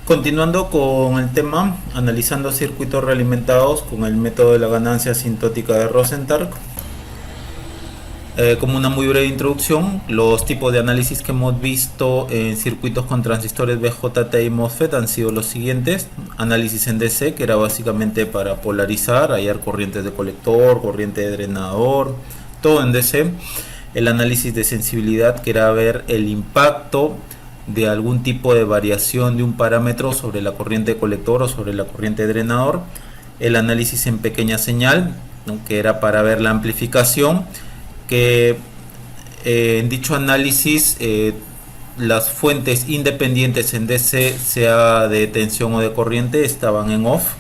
Continuando con el tema, analizando circuitos realimentados con el método de la ganancia asintótica de Rosenthal. Como una muy breve introducción, los tipos de análisis que hemos visto en circuitos con transistores BJT y MOSFET han sido los siguientes. Análisis en DC, que era básicamente para polarizar, hallar corrientes de colector, corriente de drenador, todo en DC. El análisis de sensibilidad, que era ver el impacto de algún tipo de variación de un parámetro sobre la corriente de colector o sobre la corriente de drenador. El análisis en pequeña señal, ¿no?, que era para ver la amplificación, que en dicho análisis las fuentes independientes en DC, sea de tensión o de corriente, estaban en off,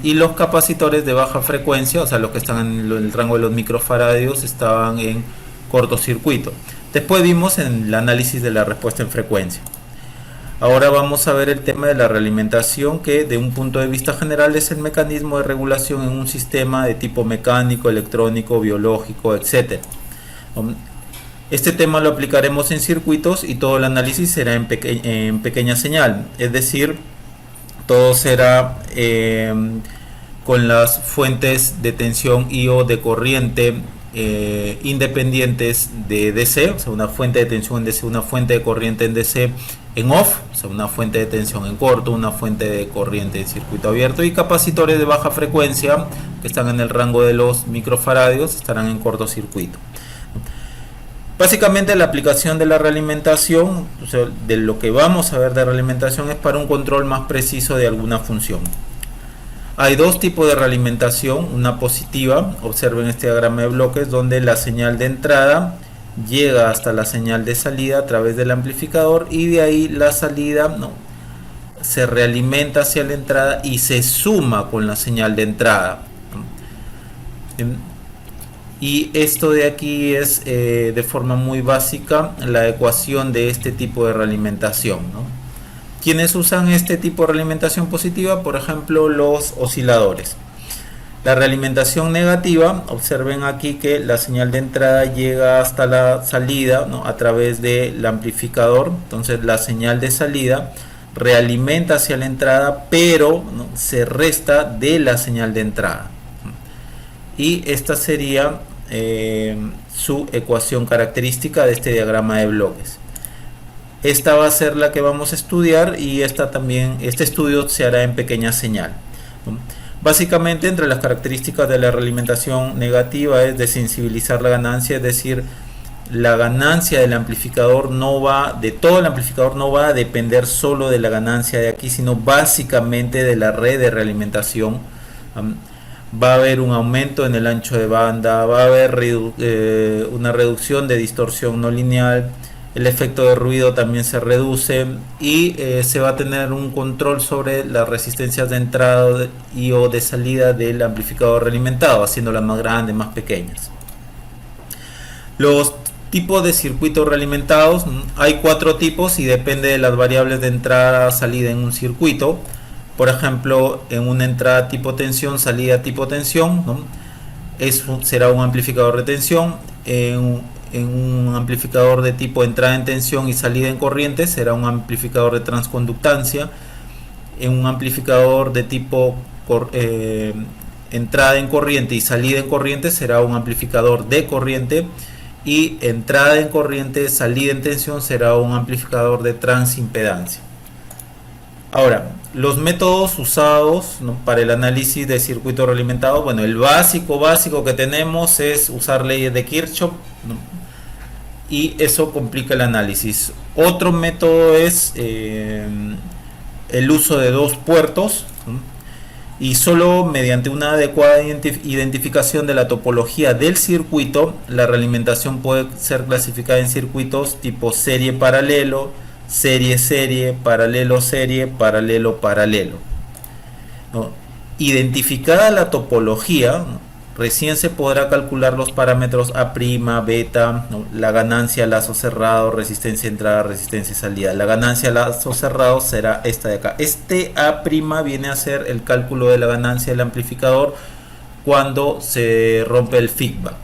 y los capacitores de baja frecuencia, o sea los que están en el rango de los microfaradios, estaban en cortocircuito. Después vimos en el análisis de la respuesta en frecuencia. Ahora vamos a ver el tema de la realimentación, que de un punto de vista general es el mecanismo de regulación en un sistema de tipo mecánico, electrónico, biológico, etc. Este tema lo aplicaremos en circuitos y todo el análisis será en pequeña señal, es decir, todo será con las fuentes de tensión y o de corriente independientes de DC, o sea, una fuente de tensión en DC, una fuente de corriente en DC en off, o sea, una fuente de tensión en corto, una fuente de corriente en circuito abierto, y capacitores de baja frecuencia que están en el rango de los microfaradios estarán en cortocircuito. Básicamente la aplicación de la realimentación, o sea, de lo que vamos a ver de realimentación, es para un control más preciso de alguna función. Hay dos tipos de realimentación, una positiva, observen este diagrama de bloques, donde la señal de entrada llega hasta la señal de salida a través del amplificador, y de ahí la salida se realimenta hacia la entrada y se suma con la señal de entrada. Y esto de aquí es de forma muy básica la ecuación de este tipo de realimentación, ¿no? ¿Quiénes usan este tipo de realimentación positiva? Por ejemplo, los osciladores. La realimentación negativa, observen aquí que la señal de entrada llega hasta la salida, ¿no?, a través del amplificador. Entonces la señal de salida realimenta hacia la entrada, pero ¿no?, se resta de la señal de entrada. Y esta sería su ecuación característica de este diagrama de bloques. Esta va a ser la que vamos a estudiar, y este estudio se hará en pequeña señal, ¿no? Básicamente, entre las características de la realimentación negativa es desensibilizar la ganancia, es decir, la ganancia del amplificador de todo el amplificador no va a depender solo de la ganancia de aquí, sino básicamente de la red de realimentación. Va a haber un aumento en el ancho de banda, va a haber una reducción de distorsión no lineal, el efecto de ruido también se reduce, y se va a tener un control sobre las resistencias de entrada y o de salida del amplificador realimentado, haciéndolas más grandes, más pequeñas. Los tipos de circuitos realimentados, hay 4 tipos y depende de las variables de entrada salida en un circuito. Por ejemplo, en una entrada tipo tensión, salida tipo tensión, ¿no?, será un amplificador de tensión. En un amplificador de tipo entrada en tensión y salida en corriente será un amplificador de transconductancia. En un amplificador de tipo entrada en corriente y salida en corriente será un amplificador de corriente, y entrada en corriente, salida en tensión será un amplificador de transimpedancia. Ahora, los métodos usados, ¿no?, para el análisis de circuito realimentado, bueno, el básico que tenemos es usar leyes de Kirchhoff, ¿no?, y eso complica el análisis. Otro método es el uso de 2 puertos, ¿no?, y solo mediante una adecuada identificación de la topología del circuito, la realimentación puede ser clasificada en circuitos tipo serie-paralelo, serie-serie, paralelo-serie, paralelo-paralelo, ¿no? Identificada la topología, ¿no?, recién se podrá calcular los parámetros A', beta, ¿no?, la ganancia, lazo cerrado, resistencia entrada, resistencia salida. La ganancia, lazo cerrado será esta de acá. Este A' viene a ser el cálculo de la ganancia del amplificador cuando se rompe el feedback.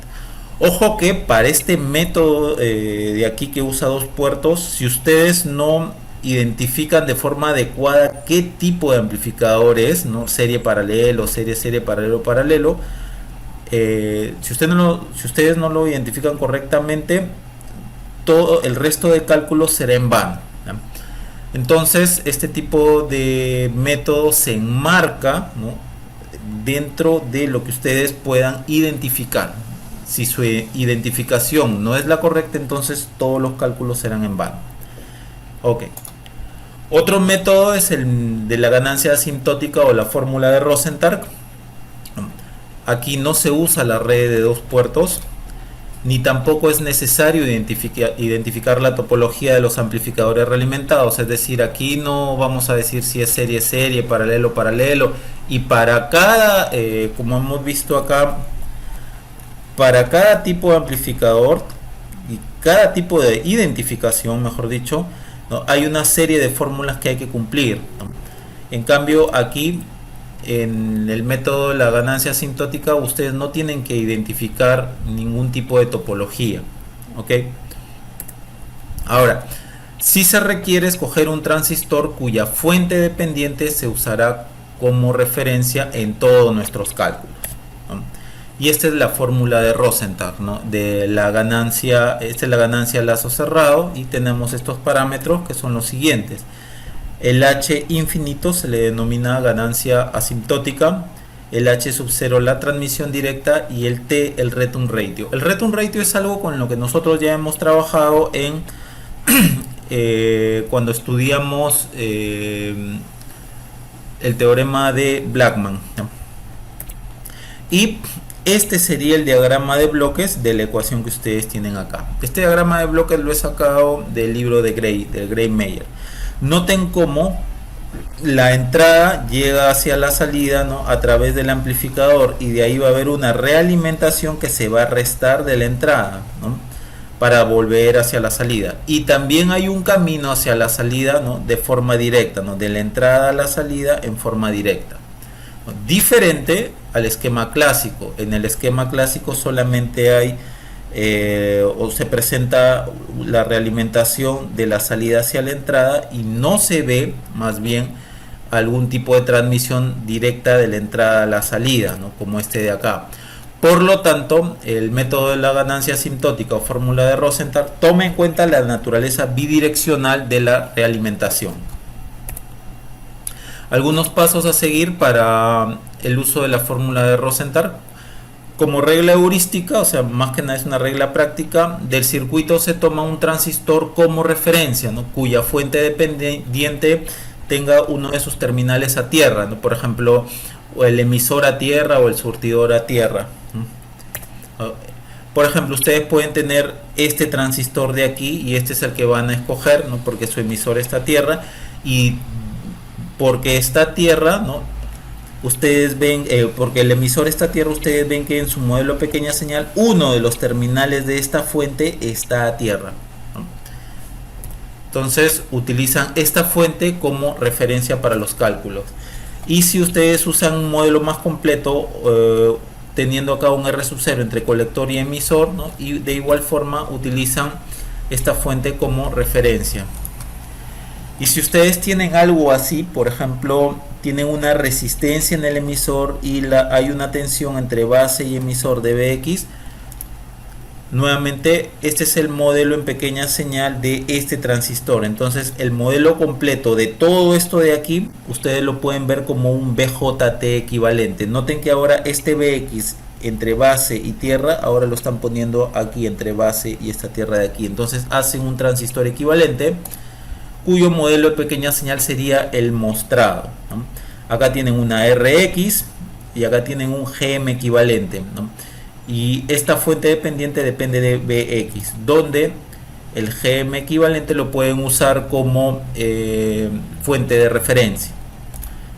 Ojo que para este método de aquí que usa 2 puertos, si ustedes no identifican de forma adecuada qué tipo de amplificador es, ¿no? Serie paralelo, serie paralelo, paralelo. Si ustedes no lo identifican correctamente, todo el resto de cálculos será en vano, ¿no? Entonces, este tipo de método se enmarca, ¿no?, dentro de lo que ustedes puedan identificar. Si su identificación no es la correcta, entonces todos los cálculos serán en vano. Ok. Otro método es el de la ganancia asintótica o la fórmula de Rosenthal. Aquí no se usa la red de dos puertos, ni tampoco es necesario identificar la topología de los amplificadores realimentados. Es decir, aquí no vamos a decir si es serie, paralelo, y para cada, como hemos visto acá, para cada tipo de amplificador y cada tipo de identificación, mejor dicho, ¿no?, hay una serie de fórmulas que hay que cumplir, ¿no? En cambio, aquí en el método de la ganancia asintótica ustedes no tienen que identificar ningún tipo de topología, ¿ok? Ahora, si se requiere escoger un transistor cuya fuente dependiente se usará como referencia en todos nuestros cálculos, ¿no? Y esta es la fórmula de Rosenthal, ¿no?, de la ganancia. Esta es la ganancia a lazo cerrado y tenemos estos parámetros que son los siguientes. El H infinito se le denomina ganancia asintótica, el H sub 0 la transmisión directa y el T el return ratio. El return ratio es algo con lo que nosotros ya hemos trabajado en cuando estudiamos el teorema de Blackman, ¿no? Y este sería el diagrama de bloques de la ecuación que ustedes tienen acá. Este diagrama de bloques lo he sacado del libro de Gray, del Gray-Meyer. Noten cómo la entrada llega hacia la salida, ¿no?, a través del amplificador, y de ahí va a haber una realimentación que se va a restar de la entrada, ¿no?, para volver hacia la salida. Y también hay un camino hacia la salida, ¿no?, de forma directa, ¿no?, de la entrada a la salida en forma directa, ¿no?, diferente al esquema clásico. En el esquema clásico solamente hay o se presenta la realimentación de la salida hacia la entrada y no se ve más bien algún tipo de transmisión directa de la entrada a la salida, ¿no?, como este de acá. Por lo tanto, el método de la ganancia asintótica o fórmula de Rosenthal toma en cuenta la naturaleza bidireccional de la realimentación. Algunos pasos a seguir para el uso de la fórmula de Rosenthal. Como regla heurística, o sea, más que nada es una regla práctica, del circuito se toma un transistor como referencia, ¿no?, cuya fuente dependiente tenga uno de sus terminales a tierra, ¿no?, por ejemplo, o el emisor a tierra o el surtidor a tierra, ¿no? Por ejemplo, ustedes pueden tener este transistor de aquí y este es el que van a escoger, ¿no?, porque su emisor está a tierra, y porque está a tierra, ¿no?, ustedes ven, porque el emisor está a tierra, ustedes ven que en su modelo pequeña señal uno de los terminales de esta fuente está a tierra, ¿no? Entonces utilizan esta fuente como referencia para los cálculos. Y si ustedes usan un modelo más completo, teniendo acá un R sub 0 entre colector y emisor, ¿no?, y de igual forma utilizan esta fuente como referencia. Y si ustedes tienen algo así, por ejemplo, tienen una resistencia en el emisor y hay una tensión entre base y emisor de Bx, nuevamente este es el modelo en pequeña señal de este transistor. Entonces el modelo completo de todo esto de aquí ustedes lo pueden ver como un BJT equivalente. Noten que ahora este Bx entre base y tierra ahora lo están poniendo aquí entre base y esta tierra de aquí. Entonces hacen un transistor equivalente cuyo modelo de pequeña señal sería el mostrado, ¿no? Acá tienen una Rx y acá tienen un Gm equivalente, ¿no? Y esta fuente dependiente depende de Bx, donde el Gm equivalente lo pueden usar como fuente de referencia,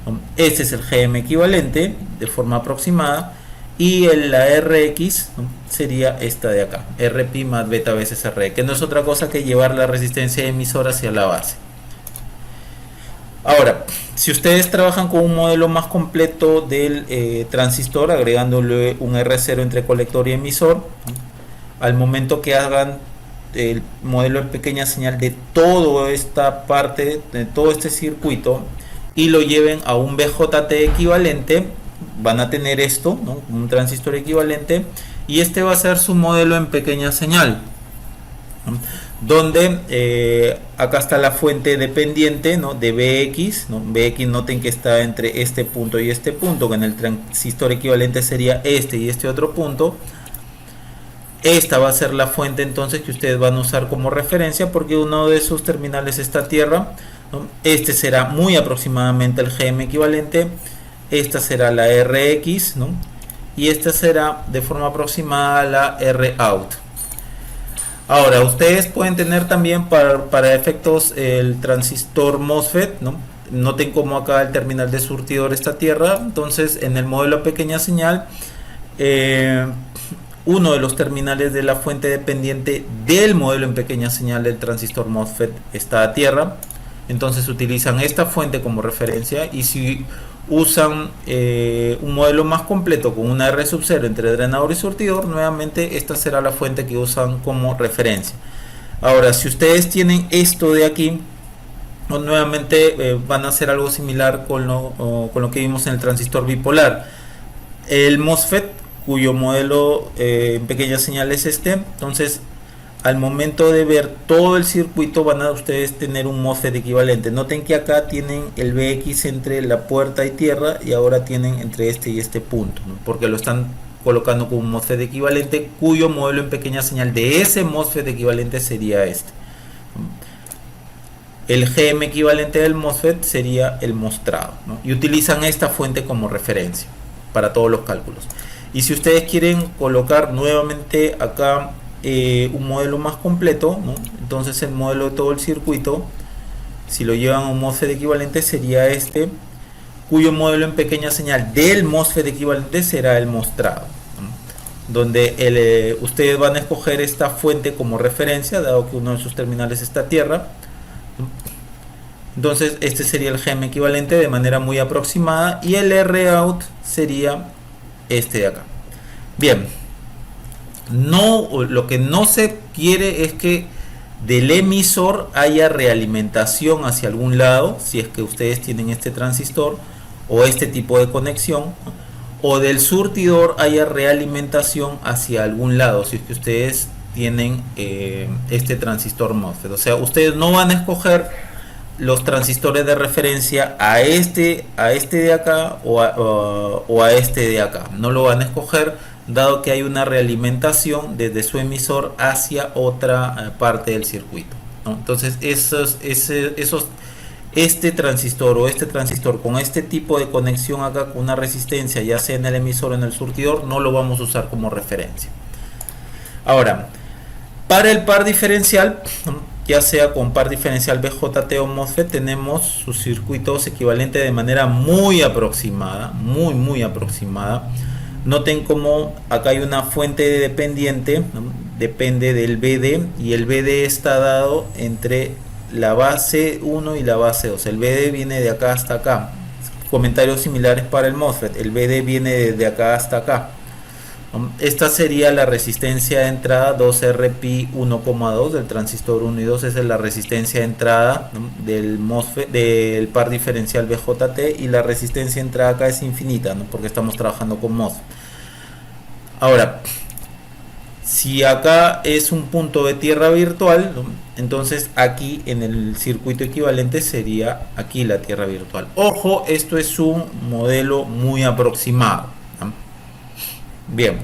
¿no? Este es el Gm equivalente de forma aproximada, y la Rx, ¿no?, sería esta de acá, Rp más beta veces Re, que no es otra cosa que llevar la resistencia emisora hacia la base. Ahora, si ustedes trabajan con un modelo más completo del transistor, agregándole un R0 entre colector y emisor, ¿no?, al momento que hagan el modelo en pequeña señal de toda esta parte, de todo este circuito, y lo lleven a un BJT equivalente, van a tener esto, ¿no? Un transistor equivalente, y este va a ser su modelo en pequeña señal, ¿no? Donde acá está la fuente dependiente, ¿no? De BX, ¿no? BX, noten que está entre este punto y este punto, que en el transistor equivalente sería este y este otro punto. Esta va a ser la fuente entonces que ustedes van a usar como referencia, porque uno de sus terminales está a tierra, ¿no? Este será muy aproximadamente el GM equivalente, esta será la RX, ¿no? Y esta será de forma aproximada la ROUT. Ahora, ustedes pueden tener también para efectos el transistor MOSFET, ¿no? Noten como acá el terminal de surtidor está a tierra. Entonces, en el modelo a pequeña señal, uno de los terminales de la fuente dependiente del modelo en pequeña señal del transistor MOSFET está a tierra. Entonces, utilizan esta fuente como referencia, y si usan un modelo más completo con una R sub 0 entre drenador y surtidor, nuevamente esta será la fuente que usan como referencia. Ahora, si ustedes tienen esto de aquí, nuevamente van a hacer algo similar con lo que vimos en el transistor bipolar. El MOSFET, cuyo modelo en pequeña señal es este, entonces al momento de ver todo el circuito van a ustedes tener un MOSFET equivalente. Noten que acá tienen el BX entre la puerta y tierra, y ahora tienen entre este y este punto, ¿no? Porque lo están colocando como un MOSFET equivalente, cuyo modelo en pequeña señal de ese MOSFET equivalente sería este. El GM equivalente del MOSFET sería el mostrado, ¿no? Y utilizan esta fuente como referencia para todos los cálculos. Y si ustedes quieren colocar nuevamente acá un modelo más completo, ¿no? Entonces el modelo de todo el circuito, si lo llevan a un MOSFET equivalente, sería este, cuyo modelo en pequeña señal del MOSFET equivalente será el mostrado, ¿no? Donde ustedes van a escoger esta fuente como referencia, dado que uno de sus terminales está a tierra, ¿no? Entonces este sería el GM equivalente de manera muy aproximada, y el ROUT sería este de acá. Bien, lo que no se quiere es que del emisor haya realimentación hacia algún lado, si es que ustedes tienen este transistor o este tipo de conexión, o del surtidor haya realimentación hacia algún lado, si es que ustedes tienen este transistor MOSFET. O sea, ustedes no van a escoger los transistores de referencia a este de acá o a este de acá. No lo van a escoger, dado que hay una realimentación desde su emisor hacia otra parte del circuito, ¿no? Entonces este transistor o este transistor con este tipo de conexión acá, con una resistencia ya sea en el emisor o en el surtidor, no lo vamos a usar como referencia. Ahora, para el par diferencial, ya sea con par diferencial BJT o MOSFET, tenemos sus circuitos equivalentes de manera muy aproximada, muy aproximada. Noten como acá hay una fuente dependiente, ¿no? Depende del BD, y el BD está dado entre la base 1 y la base 2. El BD viene de acá hasta acá. Comentarios similares para el MOSFET. El BD viene de acá hasta acá. Esta sería la resistencia de entrada 2RP 1,2 del transistor 1 y 2. Esa es la resistencia de entrada, ¿no? Del MOSFET, del par diferencial BJT, y la resistencia de entrada acá es infinita, ¿no? Porque estamos trabajando con MOSFET. Ahora, si acá es un punto de tierra virtual, ¿no? Entonces aquí en el circuito equivalente sería aquí la tierra virtual. Ojo, esto es un modelo muy aproximado, ¿no? Bien,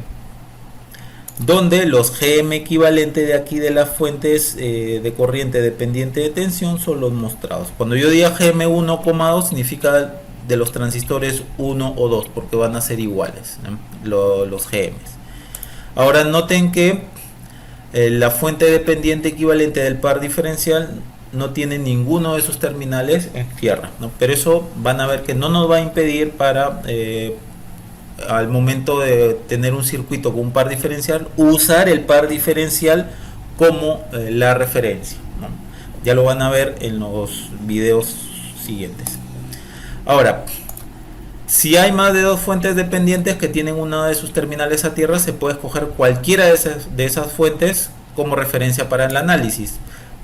donde los GM equivalentes de aquí de las fuentes de corriente dependiente de tensión son los mostrados. Cuando yo diga GM 1,2 significa de los transistores 1 o 2, porque van a ser iguales, ¿no? Los GMs. Ahora noten que la fuente dependiente equivalente del par diferencial no tiene ninguno de sus terminales en tierra, ¿no? Pero eso van a ver que no nos va a impedir para al momento de tener un circuito con un par diferencial, usar el par diferencial como la referencia, ¿no? Ya lo van a ver en los videos siguientes. Ahora, si hay más de dos fuentes dependientes que tienen una de sus terminales a tierra, se puede escoger cualquiera de esas fuentes como referencia para el análisis.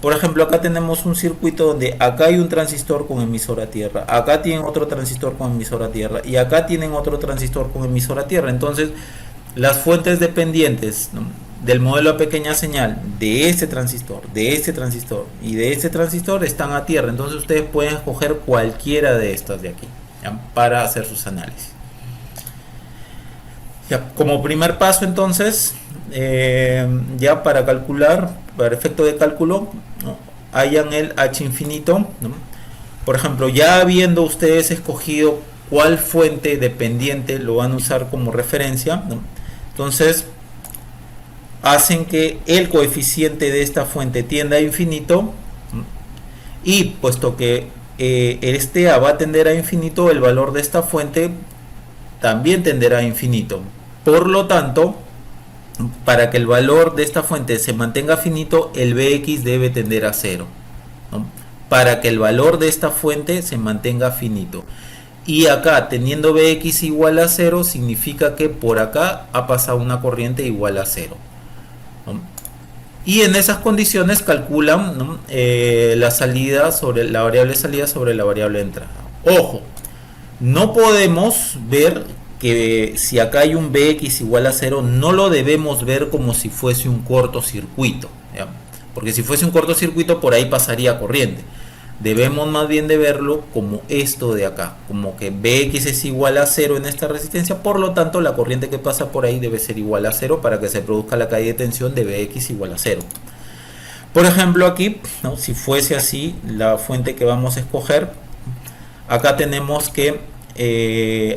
Por ejemplo, acá tenemos un circuito donde acá hay un transistor con emisor a tierra, acá tienen otro transistor con emisor a tierra y acá tienen otro transistor con emisor a tierra. Entonces, las fuentes dependientes, ¿no?, del modelo a pequeña señal de este transistor y de este transistor están a tierra. Entonces, ustedes pueden escoger cualquiera de estas de aquí, ¿ya?, para hacer sus análisis. Ya, como primer paso, entonces, ya para calcular, para efecto de cálculo, ¿no?, hayan el H infinito, ¿no? Por ejemplo, ya habiendo ustedes escogido cuál fuente dependiente lo van a usar como referencia, ¿no?, entonces hacen que el coeficiente de esta fuente tienda a infinito, ¿no?, y puesto que este A va a tender a infinito, el valor de esta fuente también tenderá a infinito. Por lo tanto, para que el valor de esta fuente se mantenga finito, el Bx debe tender a 0, ¿no?, para que el valor de esta fuente se mantenga finito. Y acá, teniendo Bx igual a 0, significa que por acá ha pasado una corriente igual a 0, ¿no? Y en esas condiciones calculan, ¿no?, la salida sobre la variable salida sobre la variable entrada. Ojo, no podemos ver que si acá hay un Bx igual a 0, no lo debemos ver como si fuese un cortocircuito, ¿ya?, porque si fuese un cortocircuito por ahí pasaría corriente. Debemos más bien de verlo como esto de acá, como que Bx es igual a 0 en esta resistencia, por lo tanto la corriente que pasa por ahí debe ser igual a 0 para que se produzca la caída de tensión de Bx igual a 0. Por ejemplo aquí, ¿no?, si fuese así la fuente que vamos a escoger, acá tenemos que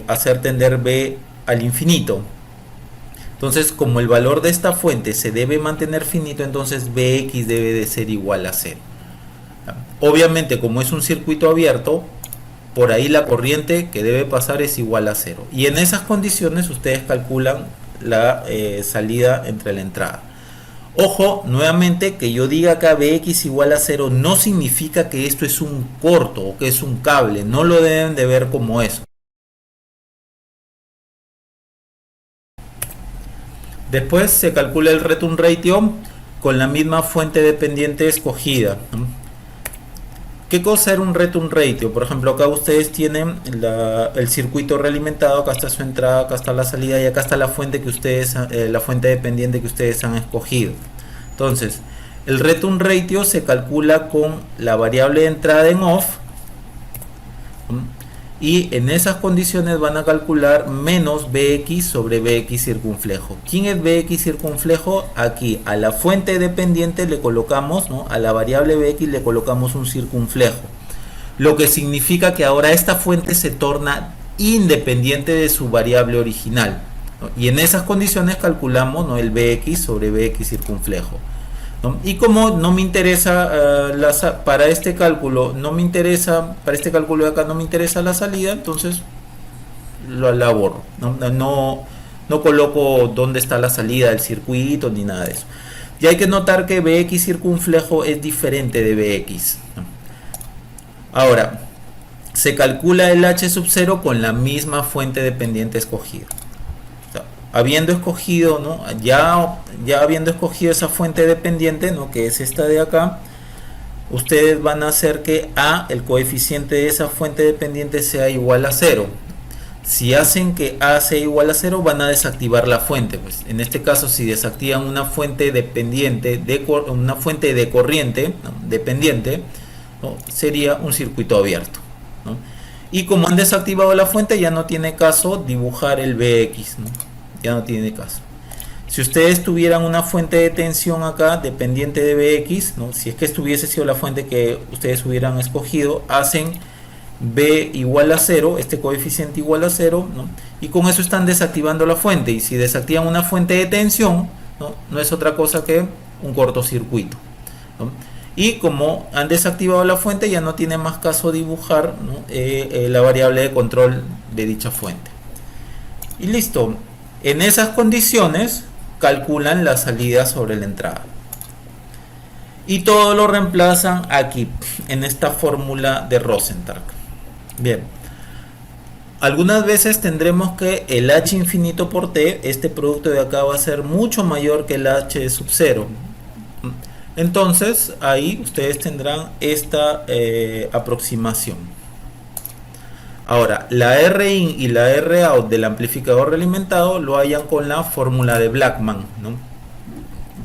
hacer tender B al infinito. Entonces, como el valor de esta fuente se debe mantener finito, entonces Bx debe de ser igual a 0. Obviamente, como es un circuito abierto, por ahí la corriente que debe pasar es igual a 0. Y en esas condiciones ustedes calculan la salida entre la entrada. Ojo, nuevamente, que yo diga acá Bx igual a 0 no significa que esto es un corto o que es un cable. No lo deben de ver como eso. Después se calcula el return ratio con la misma fuente dependiente escogida, ¿no? ¿Qué cosa era un return ratio? Por ejemplo, acá ustedes tienen el circuito realimentado, acá está su entrada, acá está la salida y acá está la fuente que ustedes, la fuente dependiente que ustedes han escogido. Entonces, el return ratio se calcula con la variable de entrada en off, ¿no?, y en esas condiciones van a calcular menos Bx sobre Bx circunflejo. ¿Quién es Bx circunflejo? Aquí a la fuente dependiente le colocamos, ¿no?, a la variable Bx le colocamos un circunflejo, lo que significa que ahora esta fuente se torna independiente de su variable original, ¿no?, y en esas condiciones calculamos, ¿no?, el Bx sobre Bx circunflejo, ¿no? Y como no me interesa para este cálculo, para este cálculo de acá no me interesa la salida, entonces la borro, no coloco dónde está la salida del circuito ni nada de eso. Y hay que notar que Bx circunflejo es diferente de Bx, ¿no? Ahora, se calcula el H sub 0 con la misma fuente dependiente escogida. Habiendo escogido, ¿no?, ya habiendo escogido esa fuente dependiente, ¿no?, que es esta de acá, ustedes van a hacer que A, el coeficiente de esa fuente dependiente, sea igual a 0. Si hacen que A sea igual a 0, van a desactivar la fuente. Pues en este caso, si desactivan una fuente dependiente, una fuente de corriente, ¿no?, dependiente, ¿no?, sería un circuito abierto, ¿no? Y como han desactivado la fuente, ya no tiene caso dibujar el Bx, ¿no?, ya no tiene caso. Si ustedes tuvieran una fuente de tensión acá dependiente de Bx, ¿no?, si es que estuviese sido la fuente que ustedes hubieran escogido, hacen B igual a 0, este coeficiente igual a 0, ¿no?, y con eso están desactivando la fuente. Y si desactivan una fuente de tensión, no es otra cosa que un cortocircuito, ¿no? Y como han desactivado la fuente, ya no tiene más caso dibujar, ¿no?, la variable de control de dicha fuente. Y listo. En esas condiciones calculan la salida sobre la entrada. Y todo lo reemplazan aquí, en esta fórmula de Rosenthal. Bien. Algunas veces tendremos que el H infinito por T, este producto de acá va a ser mucho mayor que el H sub 0. Entonces ahí ustedes tendrán esta aproximación. Ahora, la Rin y la Rout del amplificador realimentado lo hallan con la fórmula de Blackman, ¿no?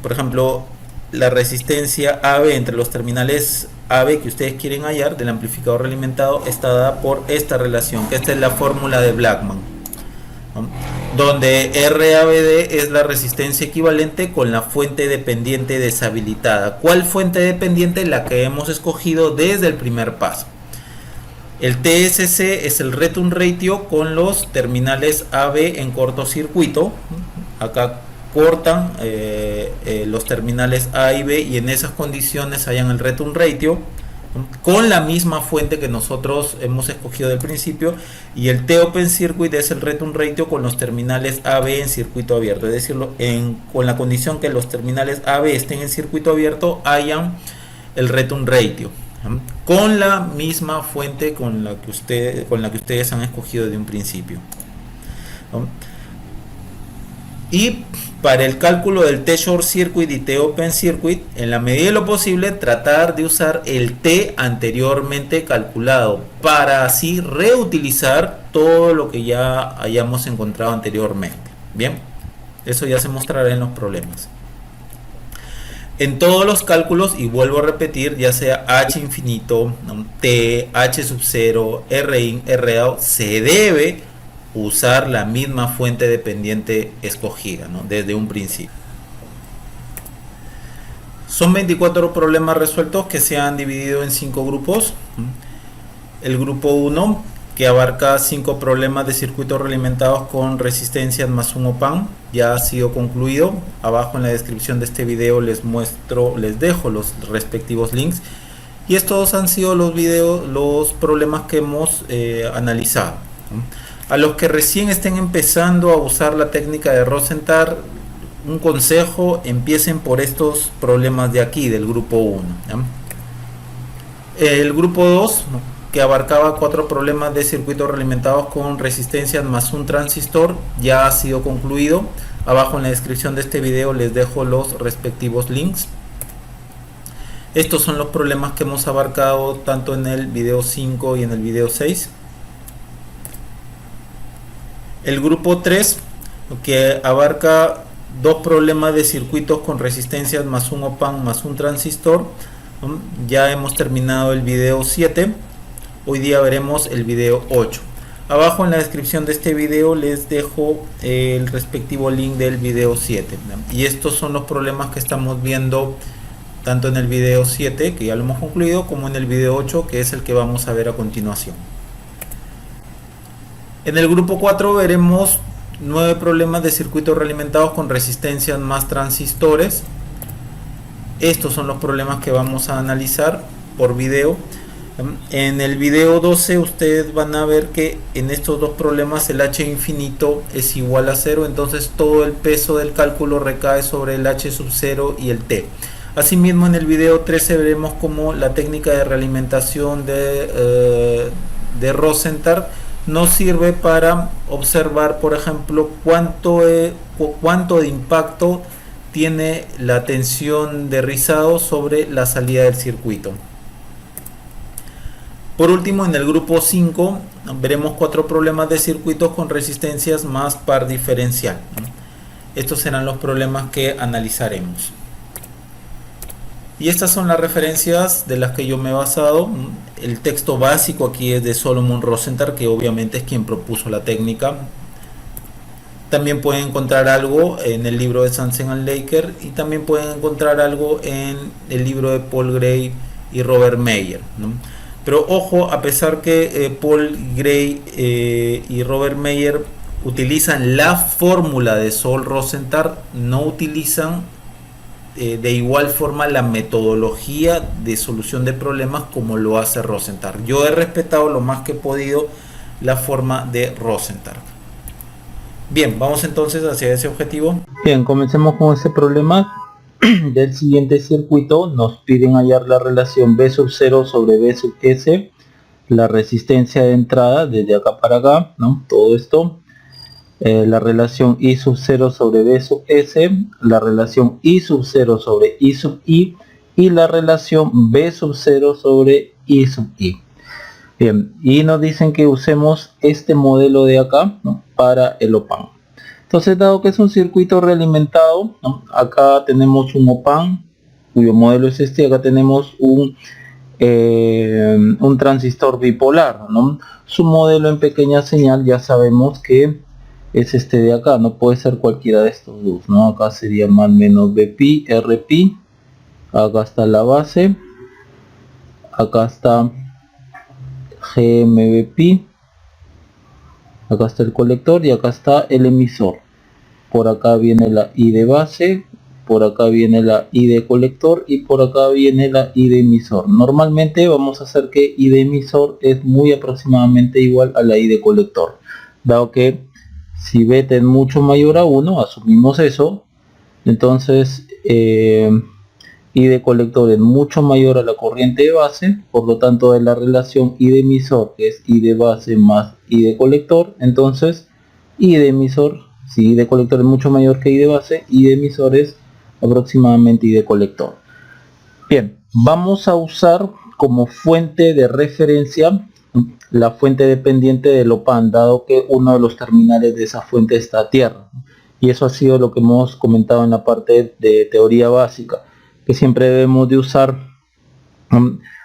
Por ejemplo, la resistencia AB entre los terminales AB que ustedes quieren hallar del amplificador realimentado está dada por esta relación, que esta es la fórmula de Blackman, ¿no? Donde RABD es la resistencia equivalente con la fuente dependiente deshabilitada. ¿Cuál fuente dependiente? La que hemos escogido desde el primer paso. El TSC es el return ratio con los terminales AB en cortocircuito. Acá cortan los terminales A y B y en esas condiciones hayan el return ratio con la misma fuente que nosotros hemos escogido del principio, y el T-Open Circuit es el return ratio con los terminales AB en circuito abierto, es decir, con la condición que los terminales AB estén en circuito abierto hayan el return ratio con la misma fuente con la que ustedes han escogido desde un principio. Y para el cálculo del T-Short Circuit y T-Open Circuit, en la medida de lo posible, tratar de usar el T anteriormente calculado para así reutilizar todo lo que ya hayamos encontrado anteriormente. Bien, eso ya se mostrará en los problemas. En todos los cálculos, y vuelvo a repetir, ya sea H infinito, T, H sub 0, Rin, Rout, se debe usar la misma fuente dependiente escogida, ¿no? Desde un principio. Son 24 problemas resueltos que se han dividido en 5 grupos. El grupo 1, que abarca 5 problemas de circuitos realimentados con resistencias más un op-amp, ya ha sido concluido. Abajo en la descripción de este video les dejo los respectivos links. Y estos han sido los problemas que hemos analizado. A los que recién estén empezando a usar la técnica de Rosenthal, un consejo: empiecen por estos problemas de aquí, del grupo 1. El grupo 2, que abarcaba 4 problemas de circuitos realimentados con resistencias más un transistor, ya ha sido concluido. Abajo en la descripción de este video les dejo los respectivos links. Estos son los problemas que hemos abarcado tanto en el video 5 y en el video 6. El grupo 3, que abarca 2 problemas de circuitos con resistencias más un op-amp más un transistor, ya hemos terminado el video 7. Hoy día veremos el video 8. Abajo en la descripción de este video les dejo el respectivo link del video 7. Y estos son los problemas que estamos viendo tanto en el video 7, que ya lo hemos concluido, como en el video 8, que es el que vamos a ver a continuación. En el grupo 4 veremos 9 problemas de circuitos realimentados con resistencias más transistores. Estos son los problemas que vamos a analizar por video. En el video 12 ustedes van a ver que en estos dos problemas el H infinito es igual a 0, entonces todo el peso del cálculo recae sobre el H sub 0 y el T. Asimismo, en el video 13 veremos cómo la técnica de realimentación de Rosenthal nos sirve para observar, por ejemplo, cuánto de impacto tiene la tensión de rizado sobre la salida del circuito. Por último, en el grupo 5 veremos 4 problemas de circuitos con resistencias más par diferencial. Estos serán los problemas que analizaremos. Y estas son las referencias de las que yo me he basado. El texto básico aquí es de Solomon Rosenthal, que obviamente es quien propuso la técnica. También pueden encontrar algo en el libro de Sansen and Laker, y también pueden encontrar algo en el libro de Paul Gray y Robert Meyer, ¿no? Pero ojo, a pesar que Paul Gray y Robert Meyer utilizan la fórmula de Sol Rosenthal, no utilizan de igual forma la metodología de solución de problemas como lo hace Rosenthal. Yo he respetado lo más que he podido la forma de Rosenthal. Bien, vamos entonces hacia ese objetivo. Bien, comencemos con ese problema. Del siguiente circuito nos piden hallar la relación B sub 0 sobre B sub S, la resistencia de entrada desde acá para acá, ¿no? Todo esto, la relación I sub 0 sobre B sub S, la relación I sub 0 sobre I sub I y la relación B sub 0 sobre I sub I. Bien, y nos dicen que usemos este modelo de acá, ¿no?, para el OPAN. Entonces, dado que es un circuito realimentado, ¿no?, acá tenemos un OPAN cuyo modelo es este, acá tenemos un transistor bipolar, ¿no? Su modelo en pequeña señal ya sabemos que es este de acá, no puede ser cualquiera de estos dos, ¿no? Acá sería más menos Bpi, Rpi, acá está la base, acá está GMBpi, acá está el colector y acá está el emisor. Por acá viene la I de base, por acá viene la I de colector y por acá viene la I de emisor. Normalmente vamos a hacer que I de emisor es muy aproximadamente igual a la I de colector, dado que si beta es mucho mayor a 1, asumimos eso, entonces I de colector es mucho mayor a la corriente de base, por lo tanto de la relación I de emisor, que es I de base más I de colector, entonces I de emisor, si I de colector es mucho mayor que I de base, I de emisor es aproximadamente I de colector. Bien, vamos a usar como fuente de referencia la fuente dependiente del OPAN, dado que uno de los terminales de esa fuente está a tierra. Y eso ha sido lo que hemos comentado en la parte de teoría básica, que siempre debemos de usar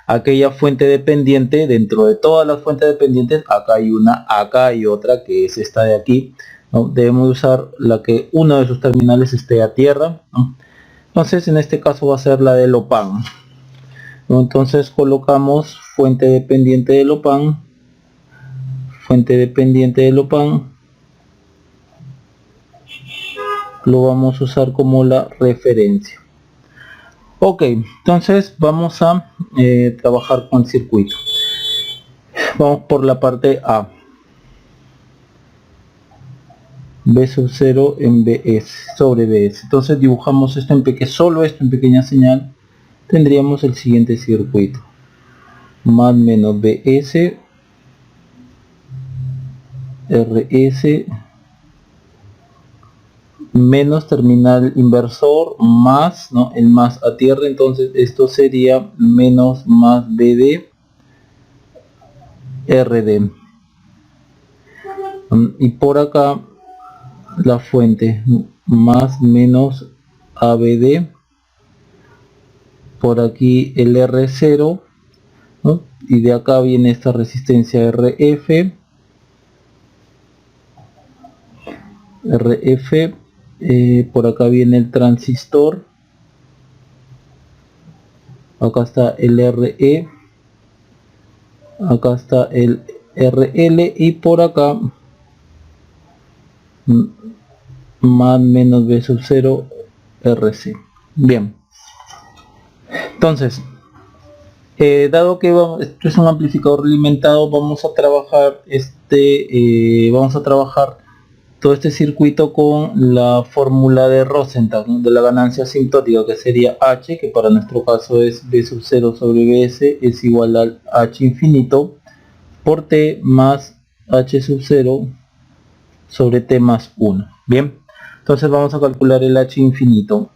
aquella fuente dependiente. Dentro de todas las fuentes dependientes, acá hay una, acá hay otra, que es esta de aquí, ¿no? Debemos usar la que uno de sus terminales esté a tierra, ¿no? Entonces en este caso va a ser la del OPAN, ¿no? Entonces colocamos fuente dependiente del OPAN, fuente dependiente del OPAN, lo vamos a usar como la referencia. Ok, entonces vamos a trabajar con el circuito. Vamos por la parte A. B sub 0 en Bs sobre Bs. Entonces dibujamos esto en pequeña, solo esto en pequeña señal. Tendríamos el siguiente circuito: más menos Bs, Rs, menos terminal inversor, más, ¿no?, el más a tierra, entonces esto sería menos más Bd, Rd. Y por acá la fuente más menos ABD, por aquí el R0, ¿no?, y de acá viene esta resistencia RF, por acá viene el transistor, acá está el RE, acá está el RL y por acá más menos B sub 0 RC. Bien, entonces dado que esto es un amplificador alimentado, vamos a trabajar todo este circuito con la fórmula de Rosenthal, ¿no?, de la ganancia asintótica, que sería H, que para nuestro caso es B sub 0 sobre Bs, es igual al H infinito por T más H sub 0 sobre T más 1. Bien, entonces vamos a calcular el H infinito.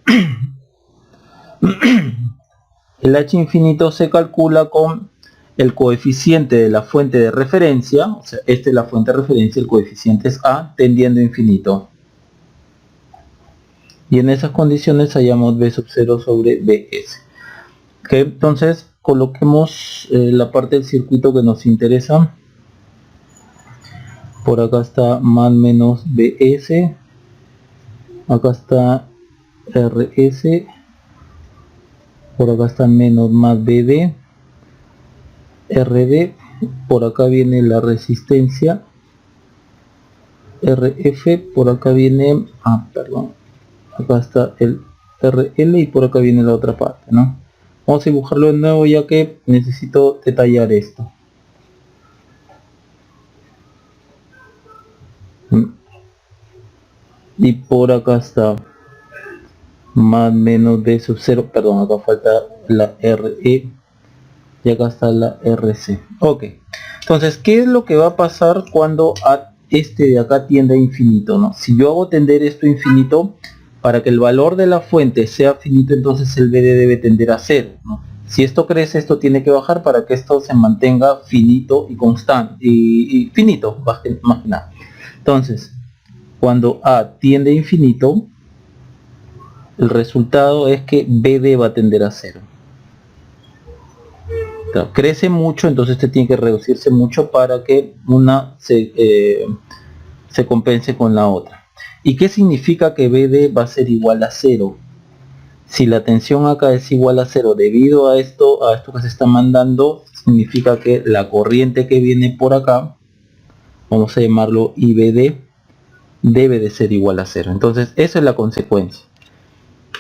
El H infinito se calcula con el coeficiente de la fuente de referencia, o sea, esta es la fuente de referencia, el coeficiente es A, tendiendo a infinito. Y en esas condiciones hallamos B sub 0 sobre Bs. Okay, entonces coloquemos la parte del circuito que nos interesa. Por acá está más menos Bs, acá está Rs, por acá está menos más Bd, Rd, por acá viene la resistencia Rf, por acá viene, acá está el Rl y por acá viene la otra parte, ¿no? Vamos a dibujarlo de nuevo ya que necesito detallar esto. Y por acá está más menos B sub 0, perdón, acá falta la Re y acá está la Rc. Ok, entonces, ¿qué es lo que va a pasar cuando este de acá tiende a infinito, ¿no? Si yo hago tender esto a infinito, para que el valor de la fuente sea finito, entonces el BD debe tender a 0, ¿no? Si esto crece, esto tiene que bajar para que esto se mantenga finito y constante, y finito, más que nada. Entonces, cuando A tiende a infinito, el resultado es que BD va a tender a 0. Claro, crece mucho, entonces este tiene que reducirse mucho para que una se compense con la otra. ¿Y qué significa que BD va a ser igual a 0? Si la tensión acá es igual a 0 debido a esto que se está mandando, significa que la corriente que viene por acá, vamos a llamarlo IBD, debe de ser igual a 0. Entonces esa es la consecuencia.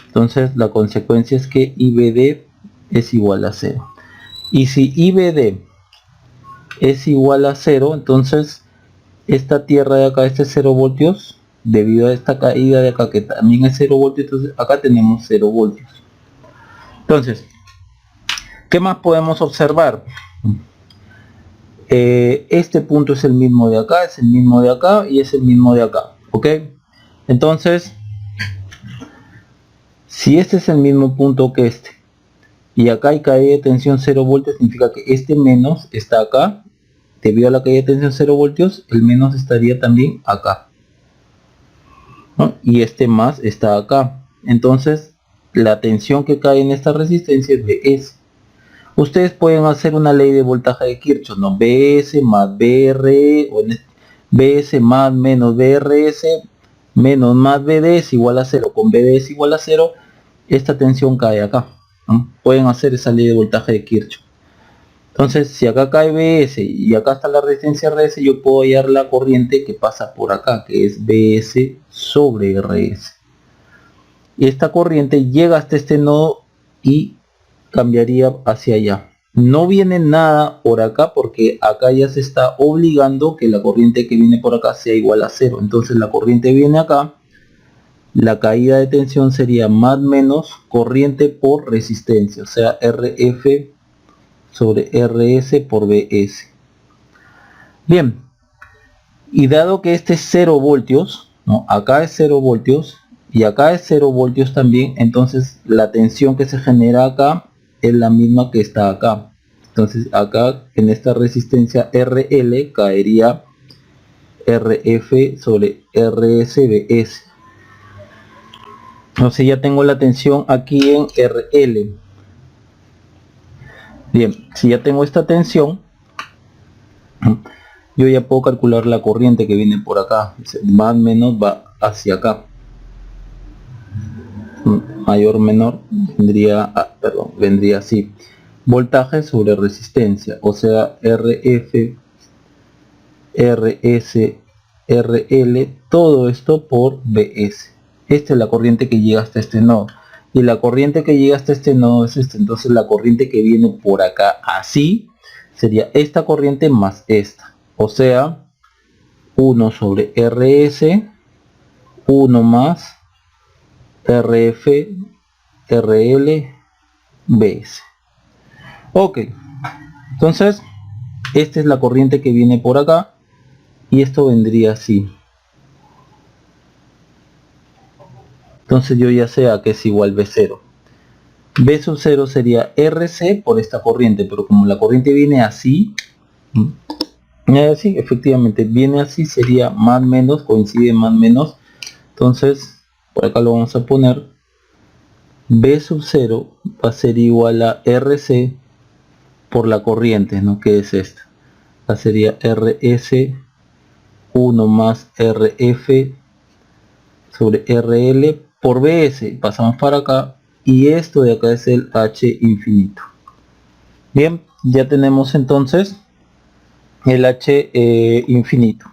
Entonces la consecuencia es que IBD es igual a 0. Y si IBD es igual a 0, entonces esta tierra de acá, este 0 voltios, debido a esta caída de acá que también es 0 voltios, entonces acá tenemos 0 voltios. Entonces, ¿qué más podemos observar? Este punto es el mismo de acá, es el mismo de acá y es el mismo de acá, ¿ok? Entonces, si este es el mismo punto que este, y acá hay caída de tensión 0 voltios, significa que este menos está acá. Debido a la caída de tensión 0 voltios, el menos estaría también acá, ¿no? Y este más está acá. Entonces, la tensión que cae en esta resistencia es Bs. Ustedes pueden hacer una ley de voltaje de Kirchhoff, ¿no? Bs más Br, o Bs más menos Brs, menos más Bd es igual a 0. Con Bd es igual a 0, esta tensión cae acá, ¿no? Pueden hacer esa ley de voltaje de Kirchhoff. Entonces, si acá cae Bs y acá está la resistencia Rs, yo puedo hallar la corriente que pasa por acá, que es Bs sobre Rs. Y esta corriente llega hasta este nodo y cambiaría hacia allá. No viene nada por acá porque acá ya se está obligando que la corriente que viene por acá sea igual a 0. Entonces la corriente viene acá, la caída de tensión sería más menos corriente por resistencia, o sea, Rf sobre Rs por Bs. Bien, y dado que este es 0 voltios, ¿no? Acá es 0 voltios y acá es 0 voltios también, entonces la tensión que se genera acá es la misma que está acá. Entonces acá en esta resistencia RL caería Rf sobre RsBs. Entonces ya tengo la tensión aquí en RL. Bien, si ya tengo esta tensión, yo ya puedo calcular la corriente que viene por acá. Más o menos va hacia acá. Mayor menor vendría así. Voltaje sobre resistencia, o sea, Rf, Rs, Rl, todo esto por Bs. Esta es la corriente que llega hasta este nodo. Y la corriente que llega hasta este nodo es esta. Entonces la corriente que viene por acá así sería esta corriente más esta. O sea, 1 sobre Rs, 1 más Rf, Rl, Bs. Ok, entonces esta es la corriente que viene por acá y esto vendría así. Entonces yo ya sé a que es igual B0. B sub 0 sería RC por esta corriente, pero como la corriente viene así, sí, efectivamente viene así, sería más menos, coincide más menos. Entonces por acá lo vamos a poner, B sub 0 va a ser igual a RC por la corriente, ¿no? Que es esta. Acá sería RS 1 más RF sobre RL por Bs. Pasamos para acá y esto de acá es el H infinito. Bien, ya tenemos entonces el H infinito.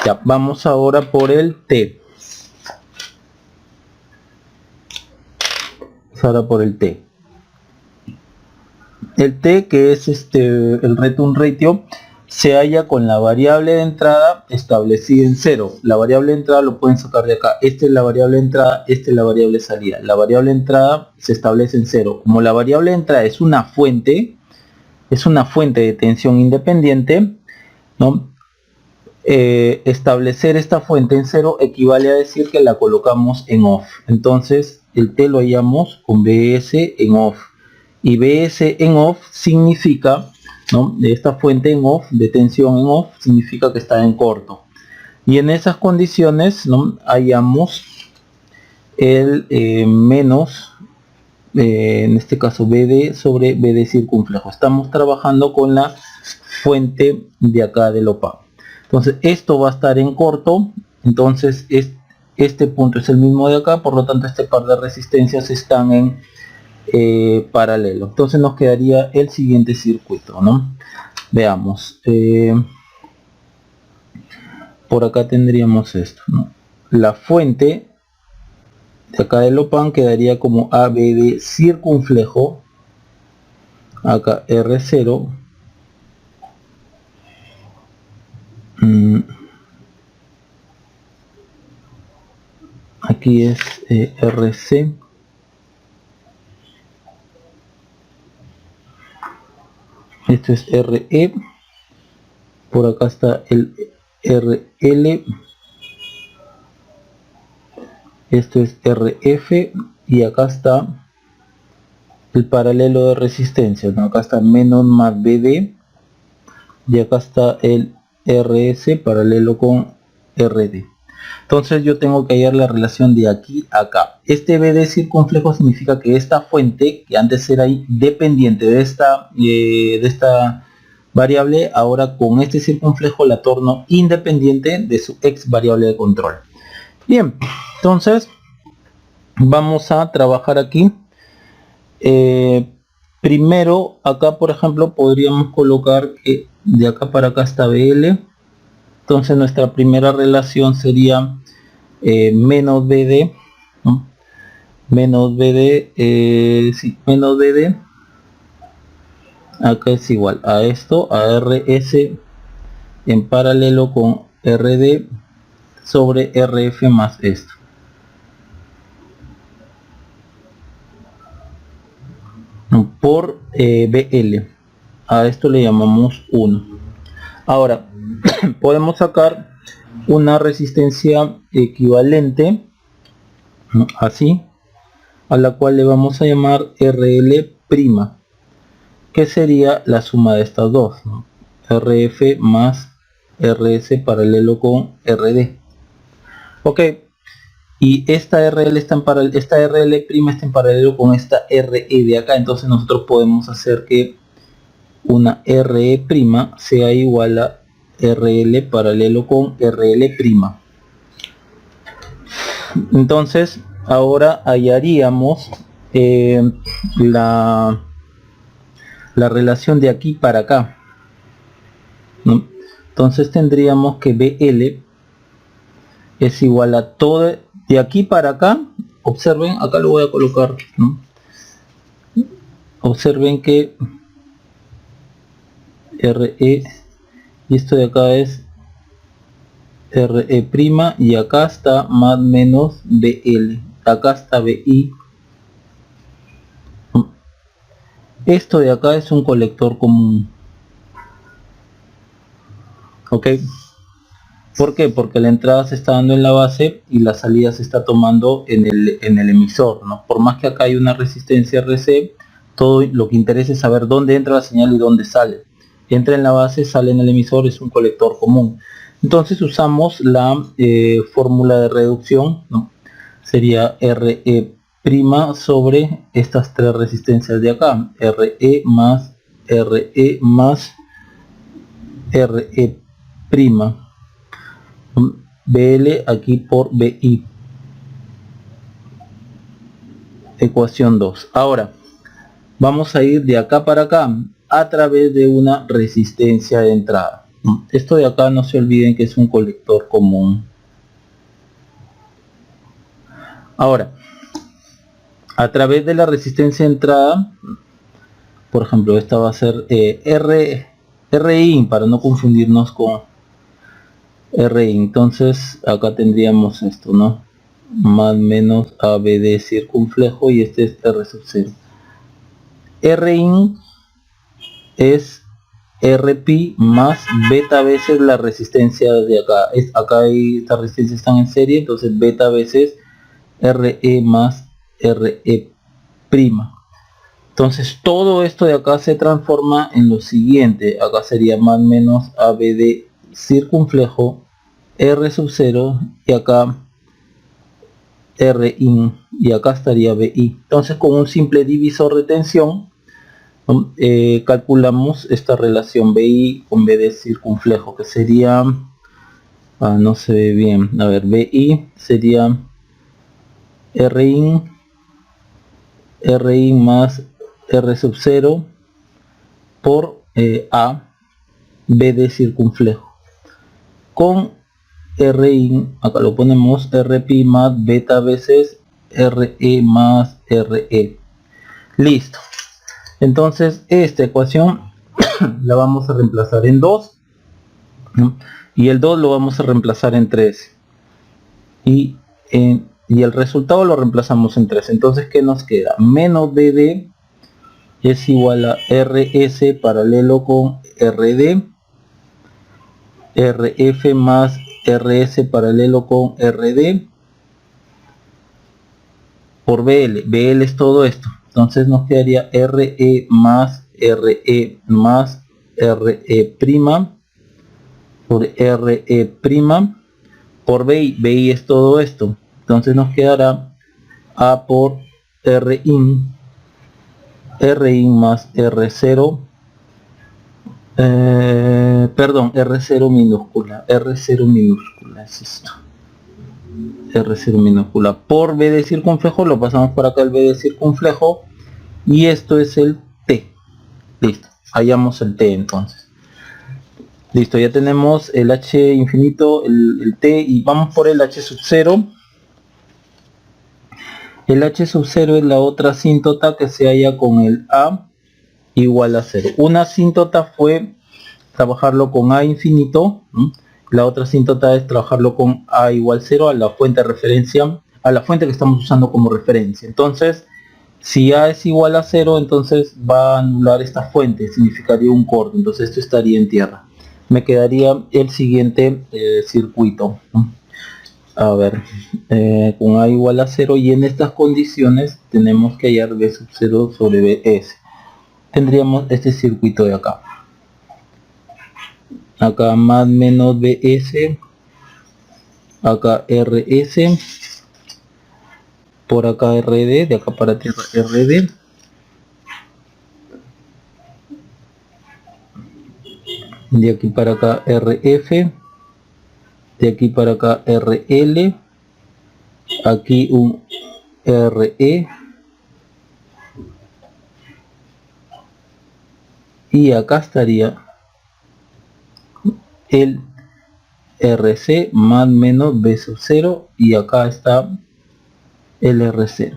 Ya, vamos ahora por el T. Ahora por el T. El T, que es el return ratio, se halla con la variable de entrada establecida en 0. La variable de entrada lo pueden sacar de acá. Esta es la variable de entrada, esta es la variable de salida. La variable de entrada se establece en 0. Como la variable de entrada es una fuente de tensión independiente, ¿no? establecer esta fuente en 0 equivale a decir que la colocamos en off. Entonces el T lo hallamos con BS en off, y BS en off significa, ¿no?, de esta fuente en off, de tensión en off, significa que está en corto, y en esas condiciones, ¿no?, hallamos el menos, en este caso BD sobre BD circunflejo. Estamos trabajando con la fuente de acá del OPA. Entonces esto va a estar en corto, entonces este punto es el mismo de acá, por lo tanto este par de resistencias están en paralelo. Entonces nos quedaría el siguiente circuito, ¿no? Veamos. Por acá tendríamos esto, ¿no? La fuente de acá del OPAN quedaría como ABD circunflejo, acá R0, aquí es RC, esto es RE, por acá está el RL, esto es RF, y acá está el paralelo de resistencia, ¿no? Acá está menos más BD, y acá está el RS paralelo con RD. Entonces yo tengo que hallar la relación de aquí a acá. Este BD circunflejo significa que esta fuente, que antes era dependiente de esta variable, ahora con este circunflejo la torno independiente de su ex variable de control. Bien, entonces vamos a trabajar aquí. Primero, acá por ejemplo podríamos colocar que de acá para acá está BL. Entonces nuestra primera relación sería menos BD, ¿no? Menos BD, sí, menos BD, acá es igual a esto, a RS en paralelo con RD sobre RF más esto. Por BL, a esto le llamamos 1. Ahora podemos sacar una resistencia equivalente, ¿no?, así, a la cual le vamos a llamar RL', que sería la suma de estas dos, ¿no?, RF más RS paralelo con RD. Ok, y esta RL está en paralelo, esta RL' está en paralelo con esta RE de acá, entonces nosotros podemos hacer que una RE' sea igual a RL paralelo con RL'. Entonces ahora hallaríamos la relación de aquí para acá, ¿no? Entonces tendríamos que BL es igual a todo de aquí para acá. Observen, acá lo voy a colocar, ¿no? Observen que RE y esto de acá es RE' y acá está más menos BL, acá está BI. Esto de acá es un colector común. Ok, ¿por qué? Porque la entrada se está dando en la base y la salida se está tomando en el emisor, ¿no? Por más que acá hay una resistencia RC, todo lo que interesa es saber dónde entra la señal y dónde sale. Entra en la base, sale en el emisor, es un colector común. Entonces usamos la fórmula de reducción, ¿no? Sería RE' sobre estas tres resistencias de acá, RE más RE más RE', BL aquí por BI, ecuación 2. Ahora vamos a ir de acá para acá a través de una resistencia de entrada. Esto de acá no se olviden que es un colector común. Ahora, a través de la resistencia de entrada, por ejemplo, esta va a ser RI, para no confundirnos con RI. Entonces acá tendríamos esto, ¿no? Más menos ABD circunflejo, y este es R sub 0. RIN es Rpi más beta veces la resistencia de acá. Acá estas resistencias están en serie, entonces beta veces Re más Re prima. Entonces todo esto de acá se transforma en lo siguiente. Acá sería más o menos ABD circunflejo R sub 0 y acá Rin y acá estaría BI. Entonces con un simple divisor de tensión calculamos esta relación BI con BD circunflejo, que sería, no se ve bien, a ver, BI sería Rin más R sub 0 por A BD circunflejo con Rin, acá lo ponemos Rpi más beta veces Re más Re. Listo. Entonces esta ecuación la vamos a reemplazar en 2, ¿no? Y el 2 lo vamos a reemplazar en 3 y el resultado lo reemplazamos en 3. Entonces ¿qué nos queda? Menos BD es igual a RS paralelo con RD, RF más RS paralelo con RD por BL. BL es todo esto. Entonces nos quedaría RE más RE más RE prima por RE prima por BI. BI es todo esto. Entonces nos quedará A por RIN más R0, perdón, R0 minúscula, R0 minúscula es esto. R0 minúscula por B de circunflejo, lo pasamos por acá el B de circunflejo y esto es el T. Listo, hallamos el T entonces. Listo, ya tenemos el H infinito, el T, y vamos por el H sub 0. El H sub 0 es la otra asíntota que se halla con el A igual a 0. Una asíntota fue trabajarlo con A infinito, ¿no? La otra asíntota es trabajarlo con A igual 0 a la fuente de referencia, a la fuente que estamos usando como referencia. Entonces, si A es igual a 0, entonces va a anular esta fuente, significaría un corte, entonces esto estaría en tierra. Me quedaría el siguiente circuito, ¿no? A ver, con A igual a 0 y en estas condiciones tenemos que hallar B sub 0 sobre Bs. Tendríamos este circuito de acá. Acá más menos Bs, acá Rs, por acá Rd, de acá para tierra Rd, de aquí para acá Rf, de aquí para acá Rl, aquí un Re y acá estaría el RC más menos B sub 0 y acá está el RC.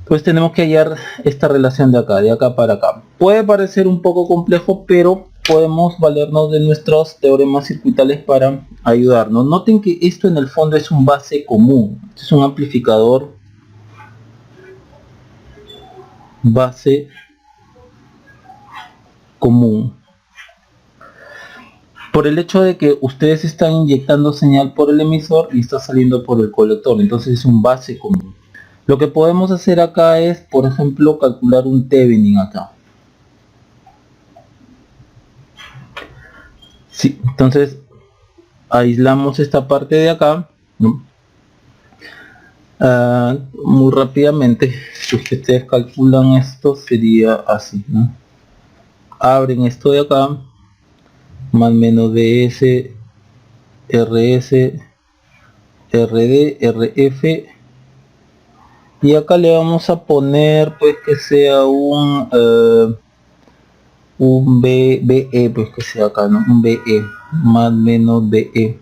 Pues tenemos que hallar esta relación de acá para acá. Puede parecer un poco complejo, pero podemos valernos de nuestros teoremas circuitales para ayudarnos. Noten que esto en el fondo es un base común, es un amplificador base común. Por el hecho de que ustedes están inyectando señal por el emisor y está saliendo por el colector, entonces es un base común. Lo que podemos hacer acá es, por ejemplo, calcular un Thevenin acá. Sí, entonces aislamos esta parte de acá, ¿no? Muy rápidamente, si ustedes calculan esto, sería así, ¿no? Abren esto de acá, más menos ds, rs, rd, rf, y acá le vamos a poner pues que sea un BE, pues que sea acá, ¿no? Un BE, más menos BE.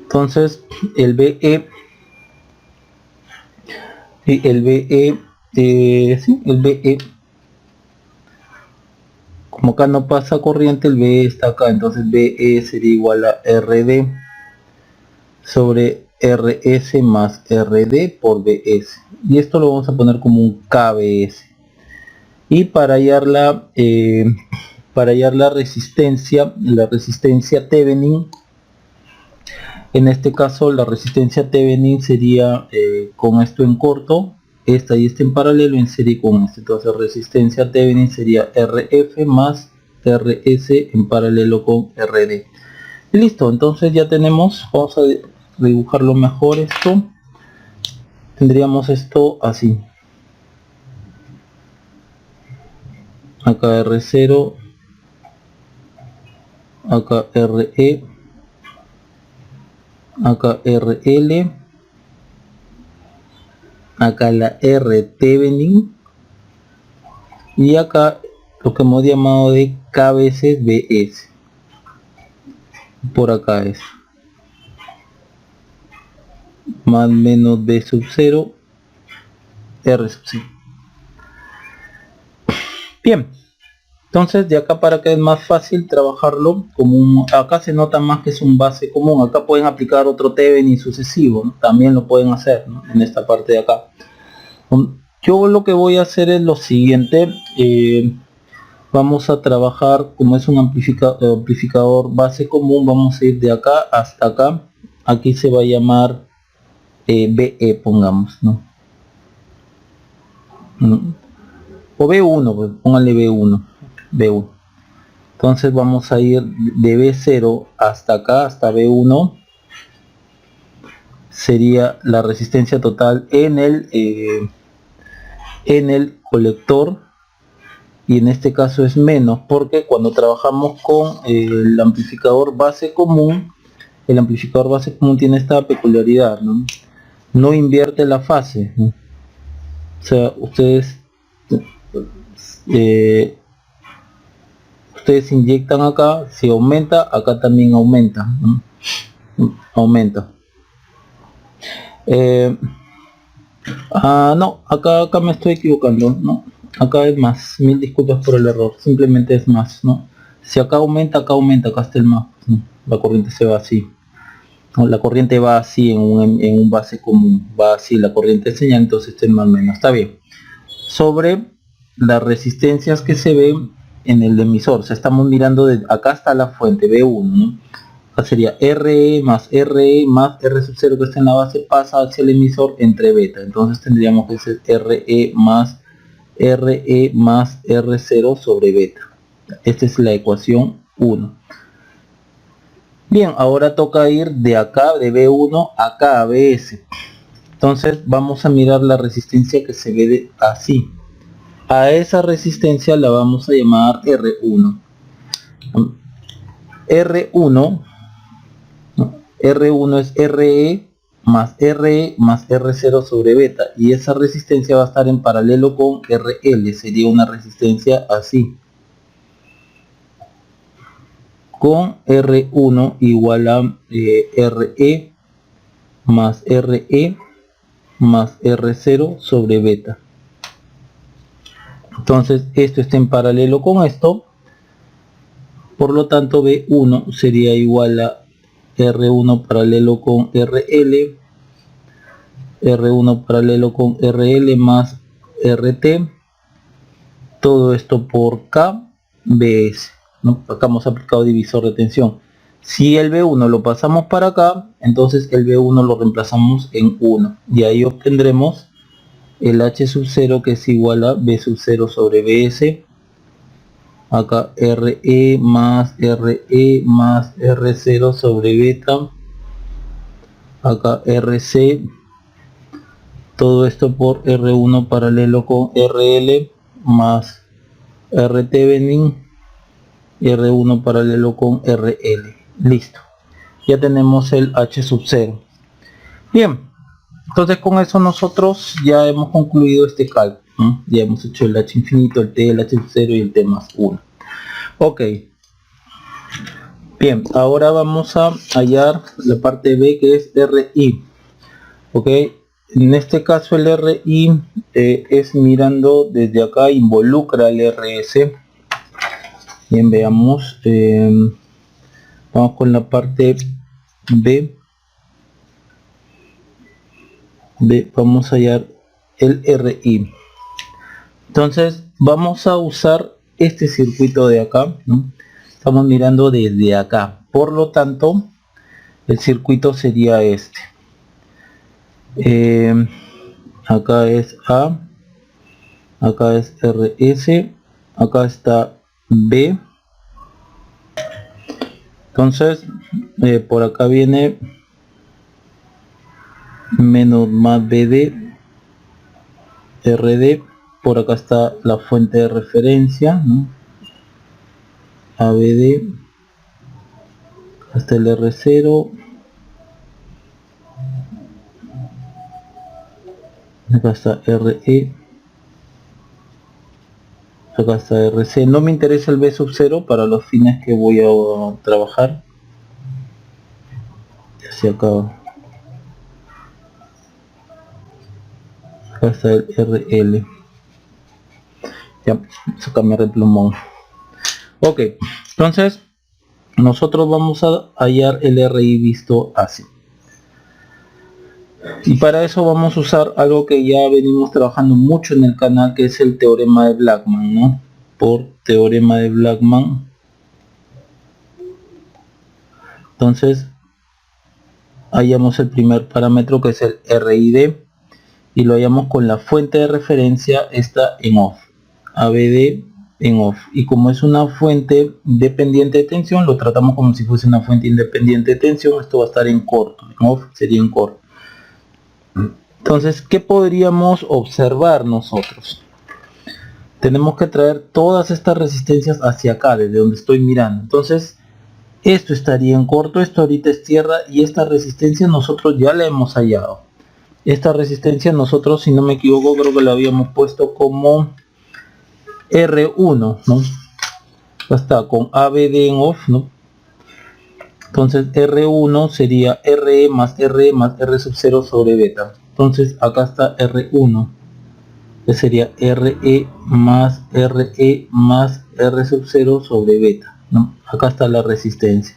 Entonces el BE y el BE, sí, el BE, como acá no pasa corriente, el BE está acá, entonces BE sería igual a RD sobre RS más RD por BS, y esto lo vamos a poner como un KBS. Y para hallar para hallar la resistencia Thevenin. En este caso la resistencia Thevenin sería con esto en corto, esta y este en paralelo en serie con este. Entonces resistencia Thevenin sería RF más RS en paralelo con RD. Y listo, entonces ya tenemos, vamos a dibujarlo mejor esto. Tendríamos esto así. Acá R0, acá RE, acá RL, acá la R Thevenin y acá lo que hemos llamado de K veces BS. Por acá es más menos B sub 0 R sub 0. Bien, entonces de acá para acá es más fácil trabajarlo como acá se nota más que es un base común. Acá pueden aplicar otro Thevenin sucesivo, ¿no? También lo pueden hacer, ¿no? En esta parte de acá. Yo lo que voy a hacer es lo siguiente. Vamos a trabajar como es un amplificador base común. Vamos a ir de acá hasta acá. Aquí se va a llamar BE, pongamos, ¿no? O B1, pues, póngale B1. Entonces vamos a ir de B0 hasta acá, hasta B1. Sería la resistencia total en el colector. Y en este caso es menos, porque cuando trabajamos con el amplificador base común, tiene esta peculiaridad, no invierte la fase, ¿no? O sea, ustedes inyectan acá, si aumenta, acá también aumenta, ¿no? Aumenta. No, acá me estoy equivocando, ¿no? Acá es más, mil disculpas por el error, simplemente es más, ¿no? Si acá aumenta, acá está el más, ¿no? La corriente se va así, ¿no? La corriente va así en un base común, va así la corriente de señal, entonces este es más menos, está bien. Sobre las resistencias que se ven en el emisor, o sea, estamos mirando de acá hasta la fuente B1, ¿no? Acá sería RE más R sub 0 que está en la base pasa hacia el emisor entre beta, entonces tendríamos que ser RE más R0 sobre beta. Esta es la ecuación 1. Bien, ahora toca ir de acá, de B1 acá a BS. Entonces vamos a mirar la resistencia que se ve así. A esa resistencia la vamos a llamar R1. R1 es RE más R0 sobre beta, y esa resistencia va a estar en paralelo con RL, sería una resistencia así, con R1 igual a RE más R0 sobre beta. Entonces esto está en paralelo con esto, por lo tanto B1 sería igual a R1 paralelo con RL, R1 paralelo con RL más RT, todo esto por KBS, ¿no? Acá hemos aplicado divisor de tensión. Si el B1 lo pasamos para acá, entonces el B1 lo reemplazamos en 1 y ahí obtendremos el H sub 0 que es igual a B sub 0 sobre BS, acá RE más R0 sobre beta, acá RC, todo esto por R1 paralelo con RL más R Thevenin y R1 paralelo con RL. Listo, ya tenemos el H sub 0. Bien, entonces con eso nosotros ya hemos concluido este cálculo, ¿no? Ya hemos hecho el H infinito, el T, el H sub 0 y el T más 1. Ok, bien, ahora vamos a hallar la parte B, que es RI. Ok, en este caso el RI es mirando desde acá, involucra el RS. Bien, veamos, vamos con la parte B. Vamos a hallar el RI. Entonces vamos a usar este circuito de acá, ¿no? Estamos mirando desde acá, por lo tanto el circuito sería este. Acá es A, acá es RS, acá está B. Entonces por acá viene menos más BD, RD, por acá está la fuente de referencia, ¿no? ABD, hasta el R0, acá está RE, acá está RC. No me interesa el B sub 0 para los fines que voy a trabajar. Hacia acá. Acá está el RL. Ya, vamos a cambiar el plumón. Ok, entonces nosotros vamos a hallar el RI visto así. Y para eso vamos a usar algo que ya venimos trabajando mucho en el canal, que es el teorema de Blackman, ¿no? Por teorema de Blackman. Entonces hallamos el primer parámetro, que es el RID, y lo hallamos con la fuente de referencia, está en off, ABD en off, y como es una fuente dependiente de tensión, lo tratamos como si fuese una fuente independiente de tensión. Esto va a estar en corto, en off sería en corto. Entonces, ¿qué podríamos observar nosotros? Tenemos que traer todas estas resistencias hacia acá, desde donde estoy mirando. Entonces, esto estaría en corto, esto ahorita es tierra, y esta resistencia nosotros ya la hemos hallado. Esta resistencia nosotros, si no me equivoco, creo que la habíamos puesto como R1, ¿no? Ya está, con ABD en off, ¿no? Entonces R1 sería RE más R más R sub 0 sobre beta. Entonces acá está R1, que sería RE más R sub 0 sobre beta, ¿no? Acá está la resistencia.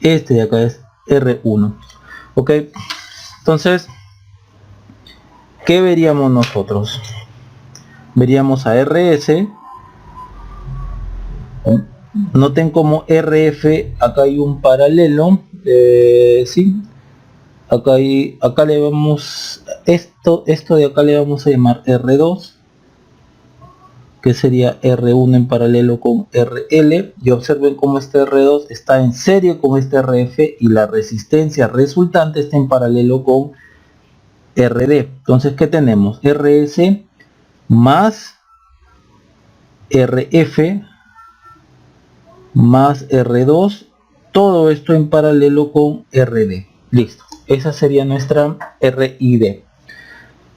Este de acá es R1. Ok, entonces, ¿qué veríamos nosotros? Veríamos a RS. Noten como RF, acá hay un paralelo, ¿sí? Acá le vamos, esto de acá le vamos a llamar R2, que sería R1 en paralelo con RL, y observen cómo este R2 está en serie con este RF, y la resistencia resultante está en paralelo con RD. Entonces, ¿qué tenemos? RS más RF más R2, todo esto en paralelo con RD. Listo, esa sería nuestra RID.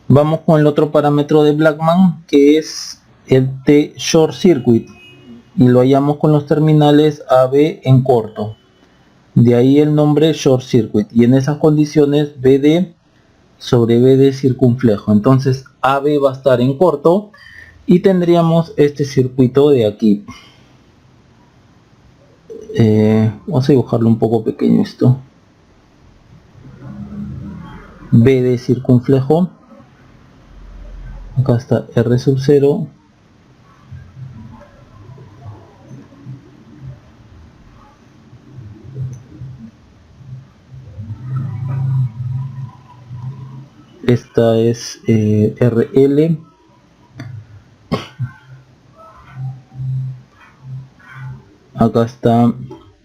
Vamos con el otro parámetro de Blackman, que es el T short circuit, y lo hallamos con los terminales AB en corto, de ahí el nombre short circuit, y en esas condiciones BD sobre BD circunflejo. Entonces AB va a estar en corto y tendríamos este circuito de aquí. Vamos a dibujarlo un poco pequeño esto. BD circunflejo, acá está R sub 0, esta es RL, acá está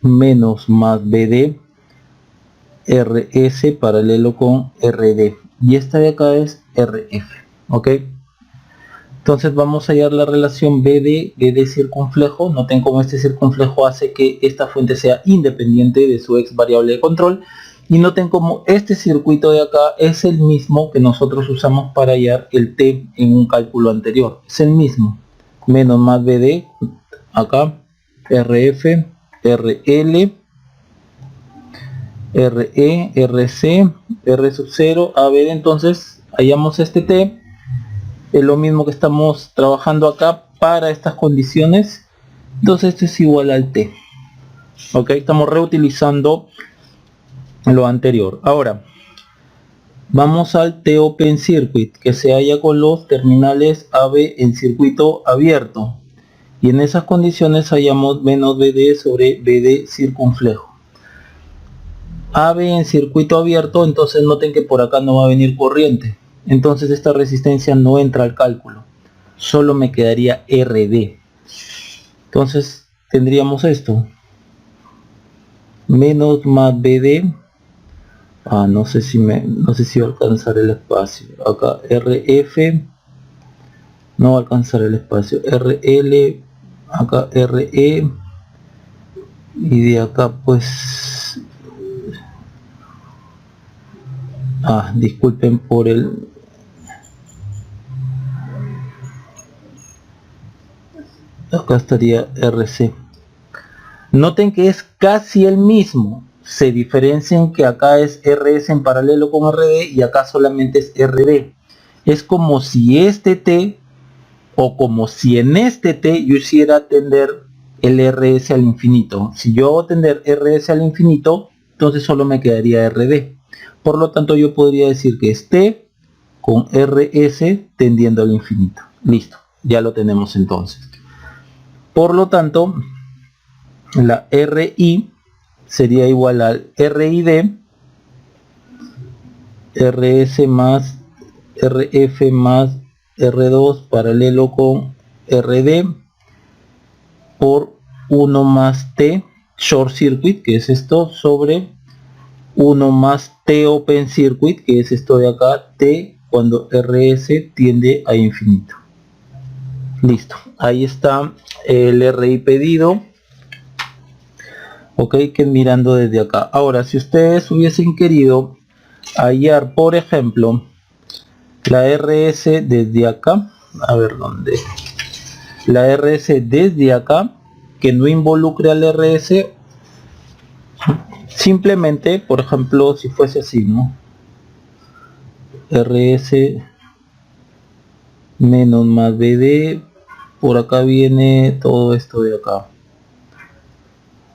menos más BD, RS paralelo con RD, y esta de acá es RF. Ok, entonces vamos a hallar la relación BD circunflejo. Noten cómo este circunflejo hace que esta fuente sea independiente de su ex variable de control, y noten cómo este circuito de acá es el mismo que nosotros usamos para hallar el T en un cálculo anterior. Es el mismo, menos más BD, acá RF, RL, RE, RC, R sub 0, ABD. Entonces hallamos este T, es lo mismo que estamos trabajando acá para estas condiciones. Entonces esto es igual al T. Ok, estamos reutilizando lo anterior. Ahora vamos al T open circuit, que se halla con los terminales AB en circuito abierto, y en esas condiciones hallamos menos BD sobre BD circunflejo. AB en circuito abierto, entonces noten que por acá no va a venir corriente, entonces esta resistencia no entra al cálculo, solo me quedaría RD. Entonces tendríamos esto, menos más BD, no sé si va a alcanzar el espacio, acá RF, no va a alcanzar el espacio, RL, acá RE, y de acá pues, disculpen por el, acá estaría RC. Noten que es casi el mismo, se diferencian que acá es RS en paralelo con RD y acá solamente es RD. Es como si este T, o como si en este T yo hiciera tender el RS al infinito. Si yo hago tender RS al infinito, entonces solo me quedaría RD. Por lo tanto yo podría decir que es T con RS tendiendo al infinito. Listo, ya lo tenemos entonces. Por lo tanto, la RI sería igual al RID, RS más RF más R2 paralelo con RD por 1 más T short circuit, que es esto, sobre 1 más T open circuit, que es esto de acá, T cuando RS tiende a infinito. Listo, ahí está el RI pedido. Ok, que mirando desde acá. Ahora, si ustedes hubiesen querido hallar, por ejemplo, la RS desde acá, a ver dónde, la RS desde acá, que no involucre al RS, simplemente, por ejemplo, si fuese así, ¿no? RS menos más BD, por acá viene todo esto de acá.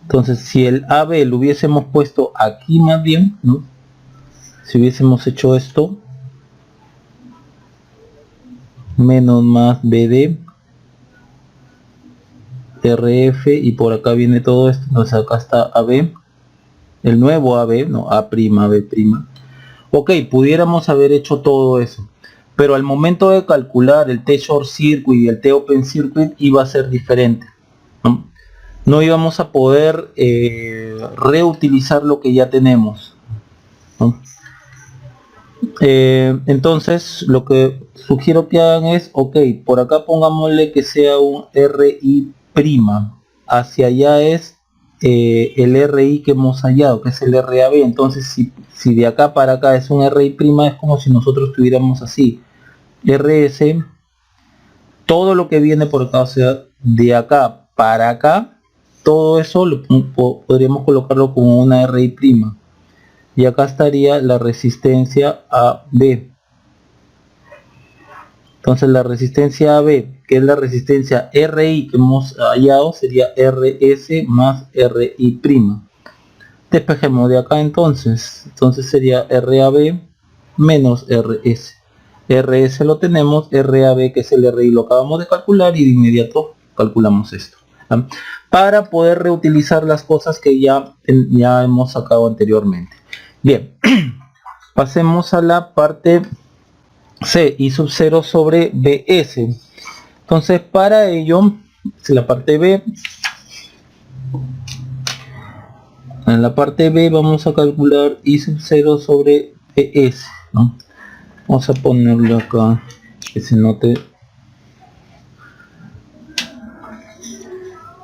Entonces, si el AB lo hubiésemos puesto aquí más bien, ¿no? Si hubiésemos hecho esto, menos más BD, RF, y por acá viene todo esto, entonces acá está AB, el nuevo AB, no, A', B'. Ok, pudiéramos haber hecho todo eso, pero al momento de calcular el T short circuit y el T open circuit iba a ser diferente, ¿no? No íbamos a poder reutilizar lo que ya tenemos, ¿no? Entonces lo que sugiero que hagan es, ok, por acá pongámosle que sea un RI', hacia allá es el RI que hemos hallado, que es el RAB. Entonces si de acá para acá es un RI', es como si nosotros tuviéramos así RS, todo lo que viene por acá, o sea, de acá para acá, todo eso podríamos colocarlo como una RI', y acá estaría la resistencia AB. Entonces la resistencia AB, que es la resistencia RI que hemos hallado, sería RS más RI'. Despejemos de acá entonces sería RAB menos RS. RS lo tenemos, RAB que es el RI lo acabamos de calcular, y de inmediato calculamos esto, ¿sí? Para poder reutilizar las cosas que ya hemos sacado anteriormente. Bien, pasemos a la parte C, I sub 0 sobre BS. Entonces para ello, la parte B, en la parte B vamos a calcular I sub 0 sobre BS, ¿no? Vamos a ponerlo acá, que se note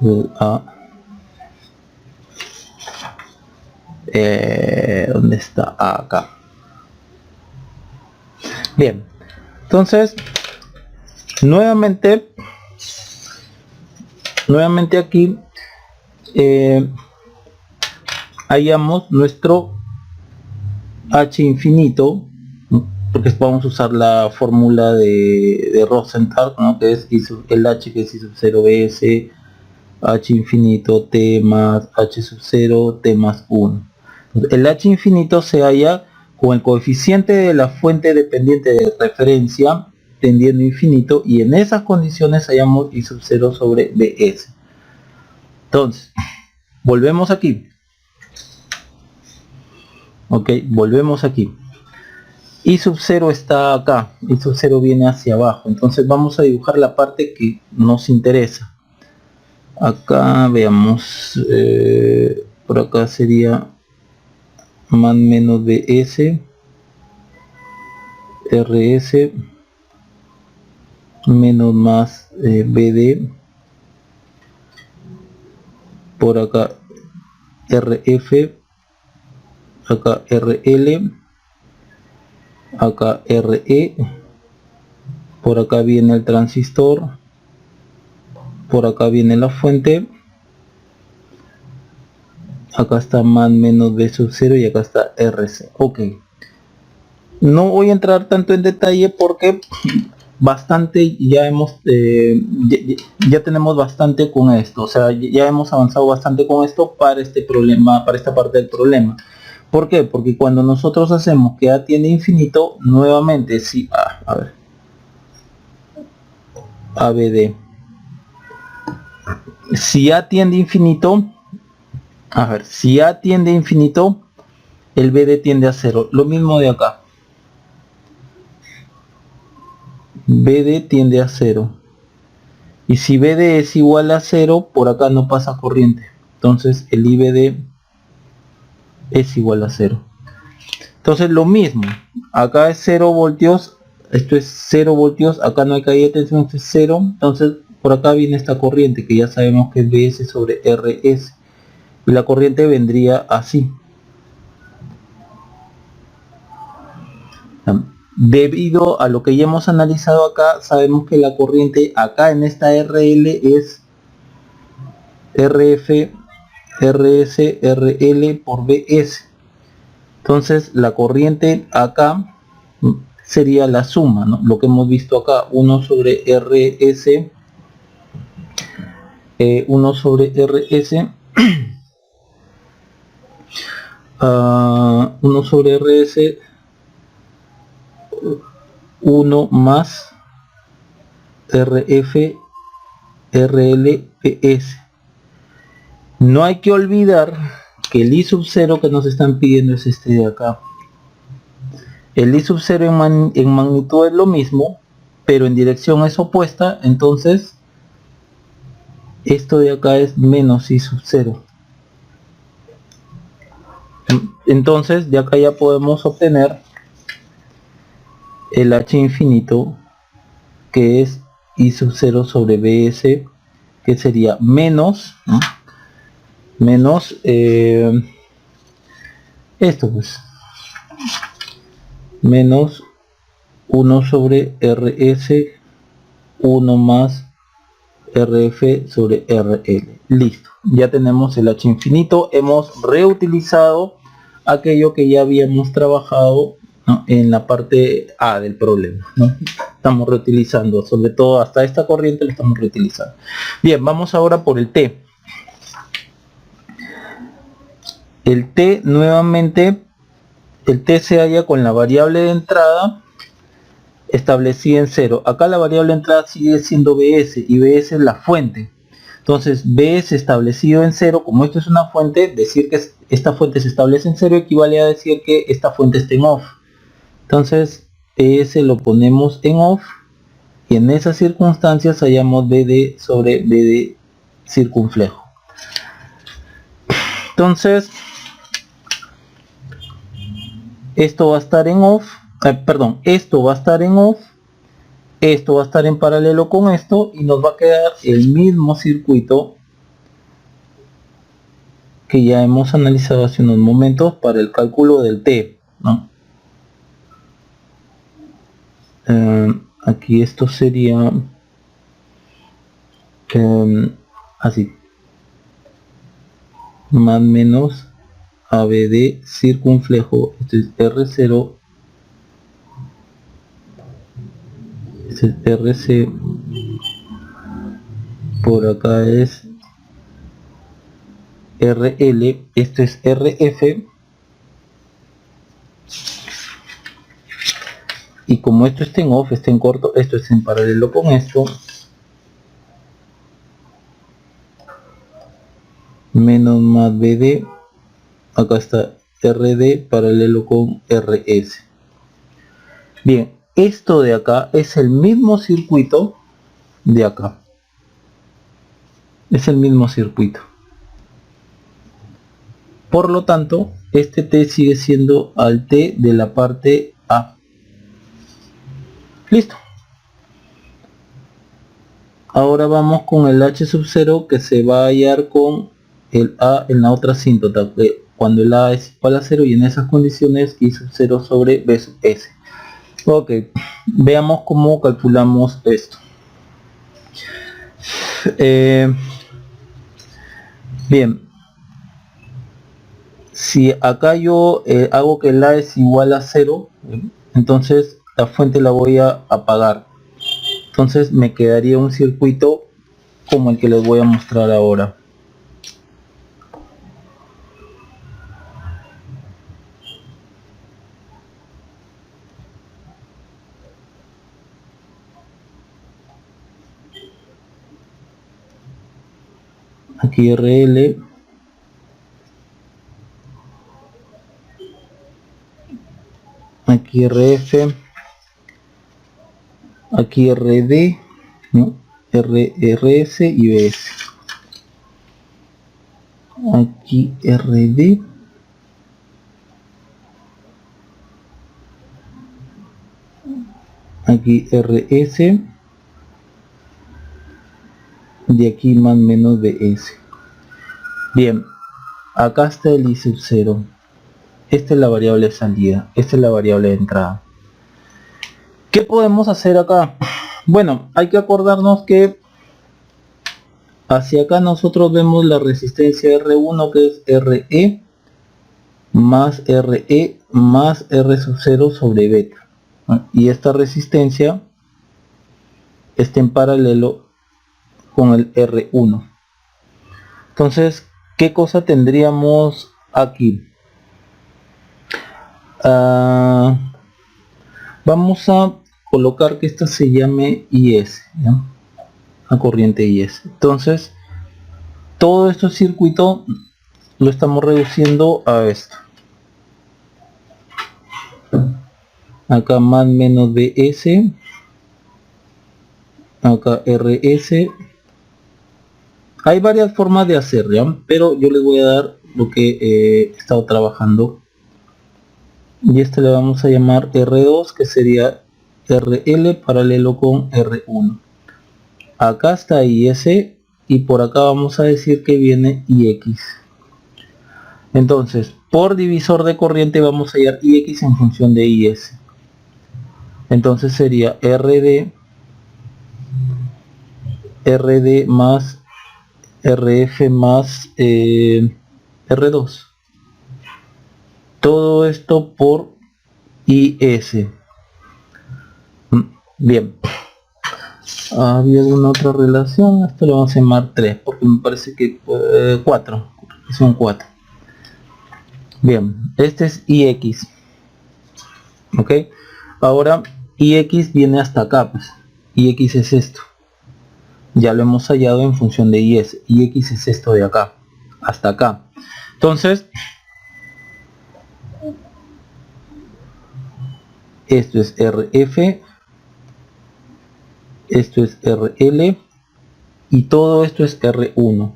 el A. ¿Dónde está? Acá. Bien, entonces nuevamente aquí hallamos nuestro H infinito, ¿no? Porque vamos a usar la fórmula de Rosenthal, ¿no? Que es el H, que es I sub 0 BS, H infinito T más H sub 0 T más 1. Entonces, el H infinito se halla con el coeficiente de la fuente dependiente de referencia tendiendo a infinito, y en esas condiciones hallamos I sub 0 sobre Bs. Entonces, volvemos aquí. Ok, volvemos aquí. I sub 0 está acá, I sub 0 viene hacia abajo, entonces vamos a dibujar la parte que nos interesa. Acá veamos, por acá sería más menos bs, rs, menos más bd, por acá rf, acá rl, acá re, por acá viene el transistor, por acá viene la fuente, acá está más menos b sub 0 y acá está rc. Ok, no voy a entrar tanto en detalle porque bastante ya hemos ya tenemos bastante con esto, o sea, ya hemos avanzado bastante con esto para este problema, para esta parte del problema. ¿Por qué? Porque cuando nosotros hacemos que A tiende a infinito, nuevamente si a ver, ABD, si A tiende a infinito, a ver, si A tiende a infinito, el BD tiende a 0. Lo mismo de acá. BD tiende a 0. Y si BD es igual a 0, por acá no pasa corriente. Entonces el IBD es igual a 0. Entonces lo mismo. Acá es 0 voltios. Esto es 0 voltios. Acá no hay caída de tensión, esto es 0. Entonces por acá viene esta corriente que ya sabemos que es BS sobre RS. Y la corriente vendría así. Debido a lo que ya hemos analizado acá, sabemos que la corriente acá en esta RL es RF, RS, RL por BS. Entonces la corriente acá sería la suma, ¿no? Lo que hemos visto acá, 1 sobre RS, 1 sobre RS, 1 sobre RS, 1 más RF, RL, PS. No hay que olvidar que el I sub 0 que nos están pidiendo es este de acá. El I sub 0 en magnitud es lo mismo, pero en dirección es opuesta, entonces esto de acá es menos I sub 0. Entonces de acá ya podemos obtener el H infinito, que es I sub 0 sobre BS, que sería menos, ¿no? Menos esto pues, menos 1 sobre RS, 1 más RF sobre RL. Listo, ya tenemos el H infinito. Hemos reutilizado aquello que ya habíamos trabajado, ¿no?, en la parte A del problema, ¿no? Estamos reutilizando, sobre todo hasta esta corriente lo estamos reutilizando. Bien, vamos ahora por el T. El T nuevamente, el T se halla con la variable de entrada establecida en 0. Acá la variable de entrada sigue siendo BS y BS es la fuente. Entonces BS establecido en 0, como esto es una fuente, decir que esta fuente se establece en 0 equivale a decir que esta fuente está en off. Entonces BS lo ponemos en off y en esas circunstancias hallamos BD sobre BD circunflejo. Entonces esto va a estar en off, esto va a estar en off, esto va a estar en paralelo con esto y nos va a quedar el mismo circuito que ya hemos analizado hace unos momentos para el cálculo del T, ¿no? Aquí esto sería así, más menos ABD circunflejo, esto es R0, este es RC, por acá es RL, esto es RF, y como esto está en off, está en corto, esto es en paralelo con esto, menos más BD, acá está RD paralelo con RS. Bien, esto de acá es el mismo circuito de acá, es el mismo circuito. Por lo tanto, este T sigue siendo al T de la parte A. Listo. Ahora vamos con el H sub 0 que se va a hallar con el A en la otra asíntota, cuando el A es igual a 0 y en esas condiciones I sub 0 sobre B sub S. Ok, veamos cómo calculamos esto. Bien, si acá yo hago que el A es igual a 0, entonces la fuente la voy a apagar. Entonces me quedaría un circuito como el que les voy a mostrar ahora. Aquí RL, aquí RF, aquí RD, ¿no? RS y BS. Aquí RD, aquí RS, de aquí más menos BS. Bien, acá está el I sub 0. Esta es la variable de salida, esta es la variable de entrada. ¿Qué podemos hacer acá? Bueno, hay que acordarnos que hacia acá nosotros vemos la resistencia R1 que es RE más RE más R sub 0 sobre beta. Y esta resistencia está en paralelo con el R1. Entonces, ¿qué cosa tendríamos aquí? Vamos a colocar que esta se llame IS, ¿ya? La corriente IS. Entonces, todo este circuito lo estamos reduciendo a esto. Acá más menos BS, acá RS. Hay varias formas de hacer, ¿ya? Pero yo les voy a dar lo que he estado trabajando. Y este le vamos a llamar R2, que sería RL paralelo con R1. Acá está IS y por acá vamos a decir que viene IX. Entonces, por divisor de corriente vamos a hallar IX en función de IS. Entonces sería RD más RF más R2. Todo esto por IS. Bien. ¿Había alguna otra relación? Esto lo vamos a llamar 3 porque me parece que 4. Son 4. Bien, este es IX. Ok. Ahora IX viene hasta acá, pues. IX es esto. Ya lo hemos hallado en función de IS. IX es esto de acá. Hasta acá. Entonces, esto es RF. Esto es RL. Y todo esto es R1.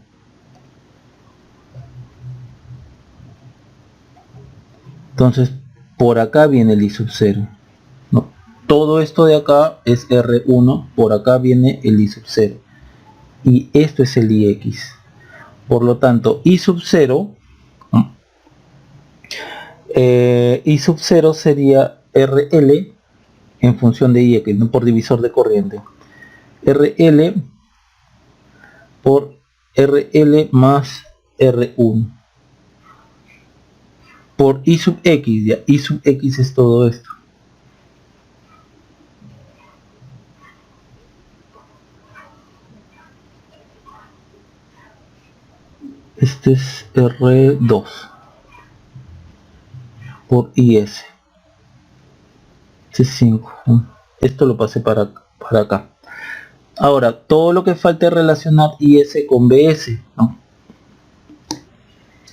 Entonces, por acá viene el I sub 0. ¿No? Todo esto de acá es R1. Por acá viene el I sub 0. Y esto es el IX. Por lo tanto, I sub 0 I sub 0 sería RL en función de IX, no por divisor de corriente. RL por RL más R1 por I sub X, ya I sub X es todo esto. Este es R2 por IS. C5. Esto lo pasé para acá. Ahora, todo lo que falte es relacionar IS con BS, ¿no?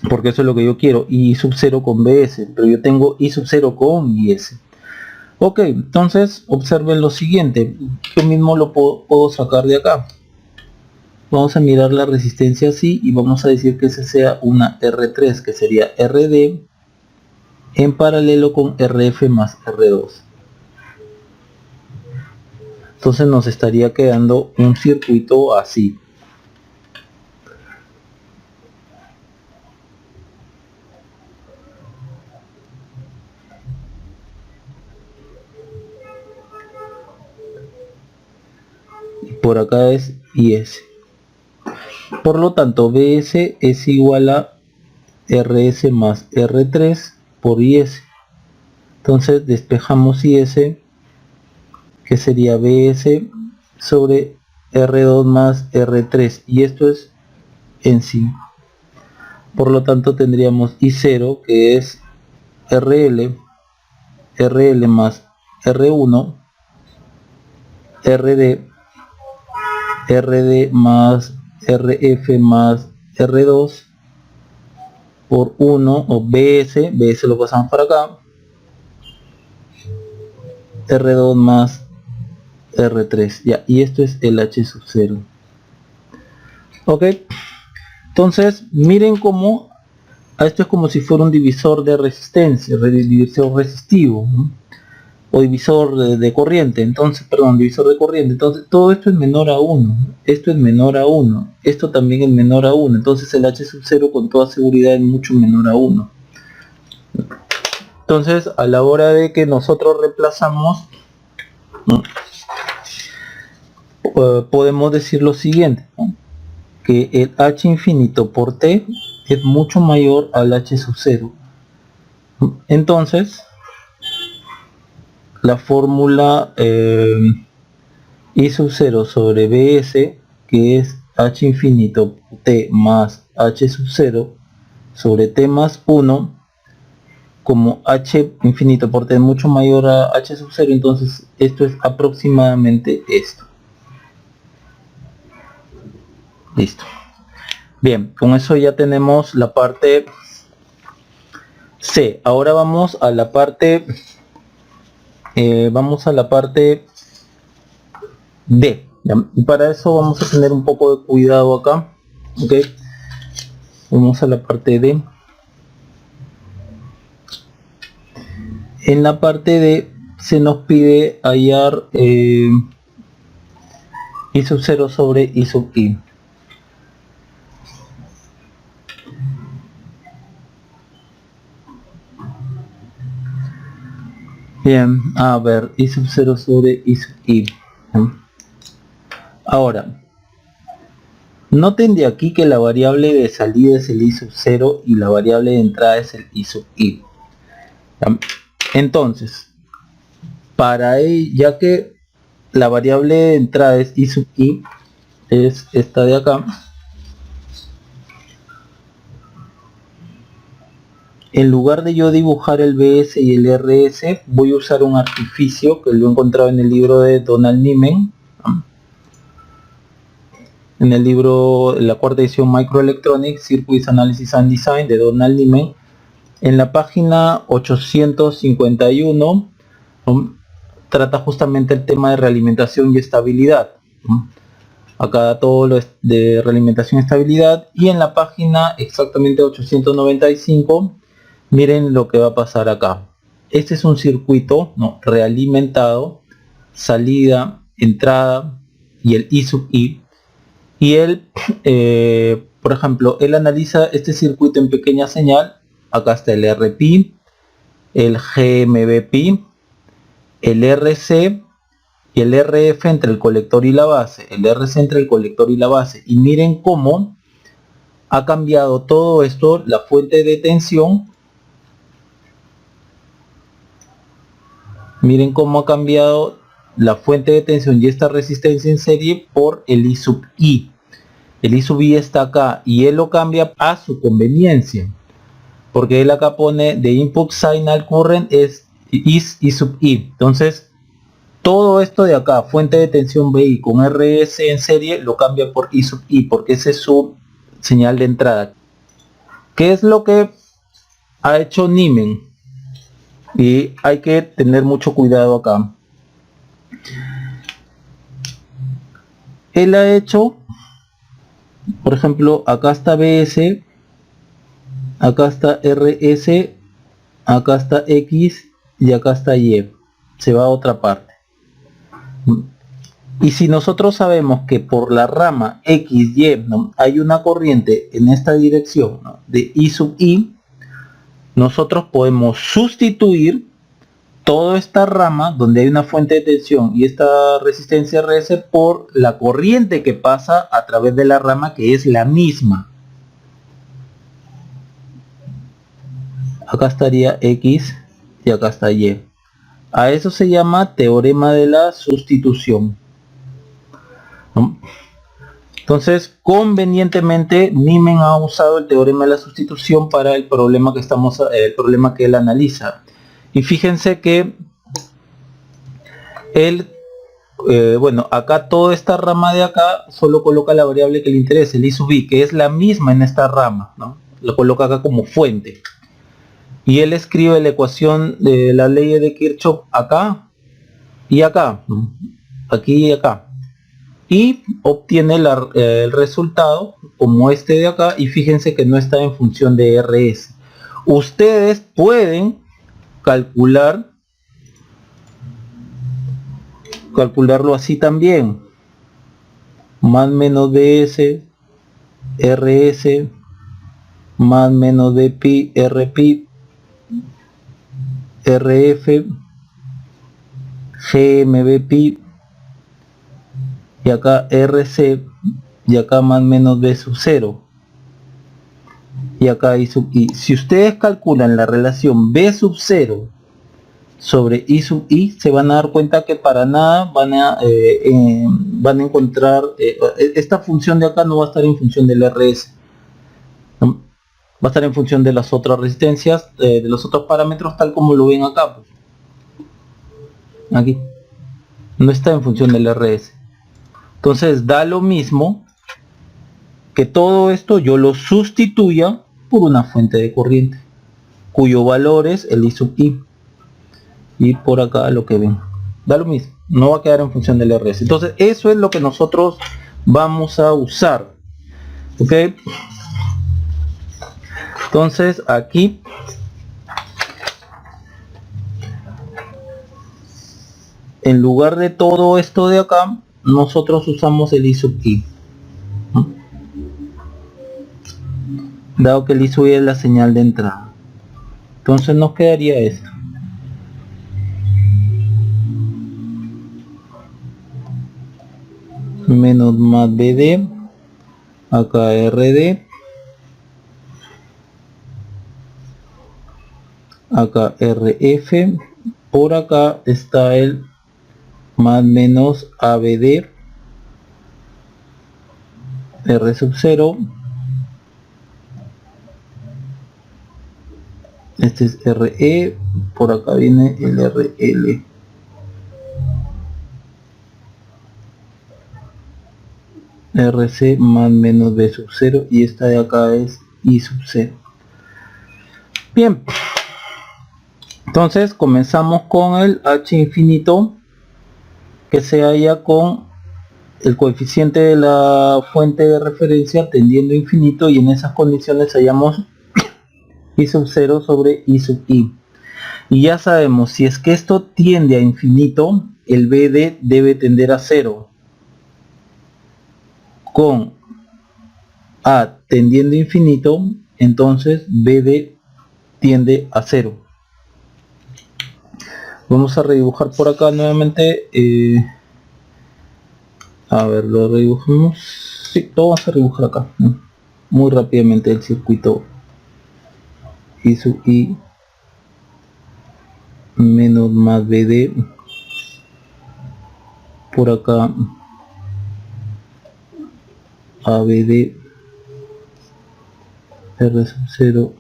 Porque eso es lo que yo quiero, I sub 0 con BS, pero yo tengo I sub 0 con IS. Ok, entonces observen lo siguiente, yo mismo lo puedo sacar de acá. Vamos a mirar la resistencia así y vamos a decir que ese sea una R3, que sería RD en paralelo con RF más R2. Entonces nos estaría quedando un circuito así. Y por acá es IS. Por lo tanto, BS es igual a RS más R3 por IS. Entonces despejamos IS, que sería BS sobre R2 más R3, y esto es en sí. Por lo tanto tendríamos I0, que es RL más R1, RD más RF más R2 por 1, o BS lo pasamos para acá, R2 más R3, ya, y esto es el H sub 0. Ok, entonces miren cómo esto es como si fuera un divisor de resistencia, divisor resistivo, ¿no? O divisor de corriente. Entonces, perdón, divisor de corriente. Entonces todo esto es menor a 1, esto es menor a 1, esto también es menor a 1, entonces el H sub 0 con toda seguridad es mucho menor a 1. Entonces, a la hora de que nosotros reemplazamos, ¿no?, podemos decir lo siguiente, ¿no?, que el H infinito por T es mucho mayor al H sub 0. Entonces, la fórmula I sub 0 sobre BS, que es H infinito T más H sub 0 sobre T más 1, como H infinito por T es mucho mayor a H sub 0, entonces esto es aproximadamente esto. Listo. Bien, con eso ya tenemos la parte C. Ahora vamos a la parte D. ¿Ya? Y para eso vamos a tener un poco de cuidado acá. Ok. Vamos a la parte D. En la parte D se nos pide hallar I sub 0 sobre I sub I. Bien, a ver, I sub 0 sobre I sub I. Ahora, noten de aquí que la variable de salida es el I sub 0 y la variable de entrada es el I sub I. Entonces, para ello, ya que la variable de entrada es I sub I, es esta de acá, en lugar de yo dibujar el BS y el RS, voy a usar un artificio que lo he encontrado en el libro de Donald Niemann, en el libro, la cuarta edición, Microelectronics, Circuits Analysis and Design, de Donald Niemann. En la página 851 trata justamente el tema de realimentación y estabilidad. Acá todo lo de realimentación y estabilidad, y en la página exactamente 895 miren lo que va a pasar acá. Este es un circuito, ¿no?, realimentado, salida, entrada y el I sub I, y él por ejemplo, él analiza este circuito en pequeña señal. Acá está el RP, el GMBP, el RC y el RF entre el colector y la base, el RC entre el colector y la base, y miren cómo ha cambiado todo esto, la fuente de tensión. Miren cómo ha cambiado la fuente de tensión y esta resistencia en serie por el I sub I. El I sub I está acá y él lo cambia a su conveniencia, porque él acá pone de input signal current es I sub I. Entonces, todo esto de acá, fuente de tensión BI con RS en serie, lo cambia por I sub I, porque esa es su señal de entrada. ¿Qué es lo que ha hecho Niemann? Y hay que tener mucho cuidado acá. Él ha hecho, por ejemplo, acá está BS, acá está RS, acá está X y acá está Y. Se va a otra parte. Y si nosotros sabemos que por la rama X, Y, ¿no?, hay una corriente en esta dirección, ¿no?, de I sub I, nosotros podemos sustituir toda esta rama donde hay una fuente de tensión y esta resistencia RS por la corriente que pasa a través de la rama, que es la misma. Acá estaría X y acá está Y. A eso se llama teorema de la sustitución, ¿no? Entonces, convenientemente, Niemann ha usado el teorema de la sustitución para el problema que él analiza. Y fíjense que él, bueno, acá toda esta rama de acá solo coloca la variable que le interesa, el I sub I, que es la misma en esta rama, ¿no? Lo coloca acá como fuente. Y él escribe la ecuación de la ley de Kirchhoff acá y acá, ¿no?, aquí y acá. Y obtiene el resultado como este de acá, y fíjense que no está en función de RS. Ustedes pueden calcularlo así también: más menos ds RS más menos de pi RP RF GMB pi, y acá RC, y acá más menos B sub 0, y acá I sub I. Si ustedes calculan la relación B sub 0 sobre I sub I, se van a dar cuenta que para nada van a encontrar, esta función de acá no va a estar en función del RS, ¿no?, va a estar en función de las otras resistencias, de los otros parámetros, tal como lo ven acá, pues. Aquí no está en función del RS. Entonces da lo mismo que todo esto yo lo sustituya por una fuente de corriente, cuyo valor es el I sub I. Y por acá lo que ven, da lo mismo, no va a quedar en función del RS. Entonces eso es lo que nosotros vamos a usar, ¿ok? Entonces aquí en lugar de todo esto de acá, nosotros usamos el I sub I, ¿no?, dado que el I sub I es la señal de entrada. Entonces nos quedaría esto: menos más BD, acá RD, acá RF, por acá está el más menos ABD, R sub 0, este es RE, por acá viene el RL, RC más menos B sub 0, y esta de acá es I sub 0. Bien, entonces comenzamos con el H infinito, que se halla con el coeficiente de la fuente de referencia tendiendo a infinito, y en esas condiciones hallamos I sub 0 sobre I sub I. Y ya sabemos, si es que esto tiende a infinito, el BD debe tender a 0. Con A tendiendo a infinito, entonces BD tiende a 0. Vamos a redibujar por acá nuevamente. A ver, lo redibujamos. Sí, todo vamos a redibujar acá, ¿no?, muy rápidamente el circuito I sub I menos más BD, por acá ABD, R sub 0,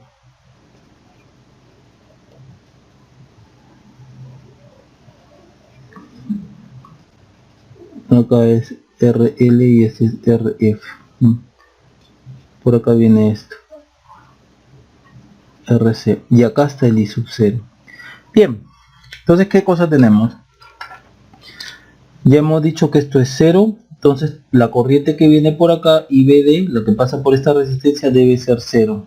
acá es RL y este es RF. Por acá viene esto, RC, y acá está el I sub 0. Bien, entonces ¿qué cosa tenemos? Ya hemos dicho que esto es 0, entonces la corriente que viene por acá, IBD, lo que pasa por esta resistencia debe ser 0.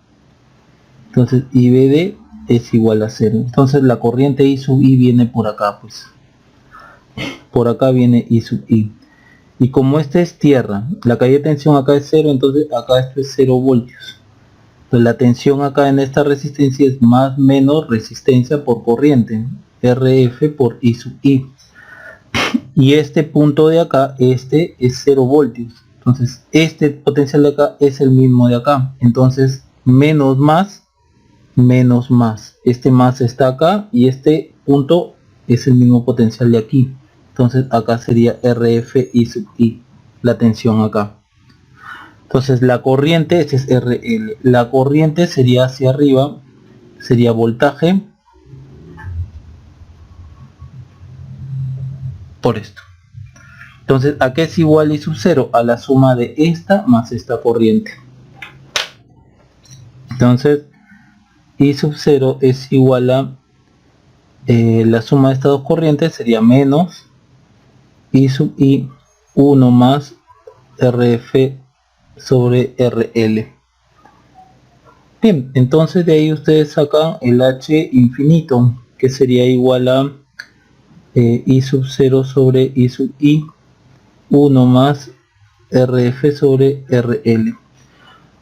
Entonces IBD es igual a 0. Entonces la corriente I sub I viene por acá, pues. Por acá viene I sub I. Y como esta es tierra, la caída de tensión acá es 0, entonces acá esto es 0 voltios. Entonces la tensión acá en esta resistencia es más menos resistencia por corriente, RF por I sub I. Y este punto de acá, este es 0 voltios. Entonces este potencial de acá es el mismo de acá. Entonces menos más, menos más. Este más está acá y este punto es el mismo potencial de aquí. Entonces acá sería RF I sub I, la tensión acá. Entonces la corriente, este es RL, la corriente sería hacia arriba, sería voltaje por esto. Entonces acá es igual I sub 0 a la suma de esta más esta corriente. Entonces I sub 0 es igual a la suma de estas dos corrientes sería menos I sub I 1 más RF sobre RL. Bien, entonces de ahí ustedes sacan el H infinito, que sería igual a I sub 0 sobre I sub I 1 más RF sobre RL.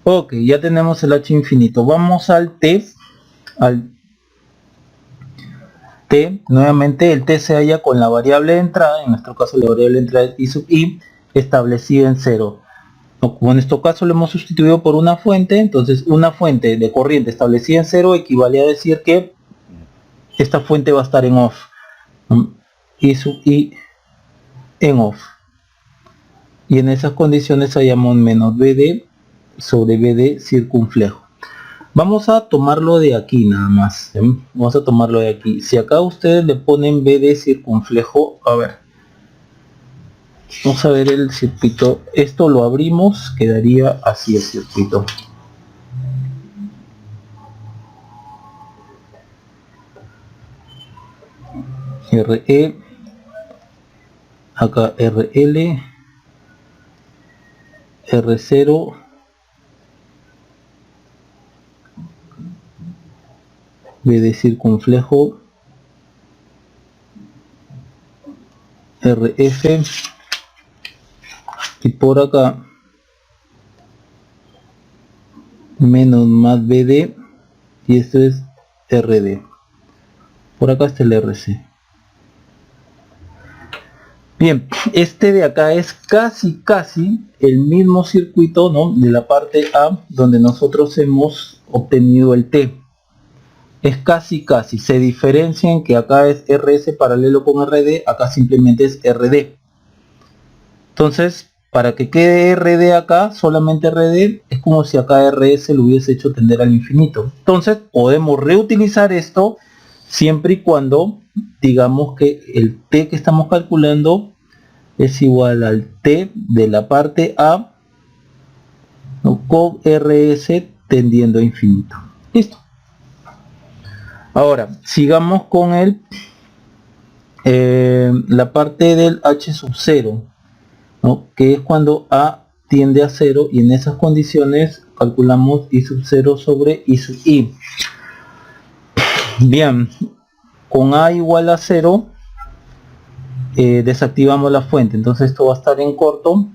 Ok, ya tenemos el H infinito. Vamos al T. Al T, nuevamente el T se halla con la variable de entrada, en nuestro caso la variable de entrada es I sub I, establecida en 0. Como en nuestro caso lo hemos sustituido por una fuente, entonces una fuente de corriente establecida en 0 equivale a decir que esta fuente va a estar en off. I sub I en off. Y en esas condiciones hallamos menos BD sobre BD circunflejo. Vamos a tomarlo de aquí nada más. Vamos a tomarlo de aquí. Si acá ustedes le ponen BD circunflejo, a ver. Vamos a ver el circuito. Esto lo abrimos, quedaría así el circuito. RE, acá RL, R0, BD circunflejo, RF, y por acá menos más BD, y esto es RD. Por acá está el RC. Bien, este de acá es casi el mismo circuito, ¿no?, de la parte A donde nosotros hemos obtenido el T. Es casi, se diferencia en que acá es RS paralelo con RD, acá simplemente es RD. Entonces, para que quede RD acá, solamente RD, es como si acá RS lo hubiese hecho tender al infinito. Entonces, podemos reutilizar esto siempre y cuando digamos que el T que estamos calculando es igual al T de la parte A, ¿no?, con RS tendiendo a infinito. Listo. Ahora, sigamos con la parte del H sub 0, ¿no?, que es cuando A tiende a 0, y en esas condiciones calculamos I sub 0 sobre I sub I. Bien, con A igual a 0 desactivamos la fuente, entonces esto va a estar en corto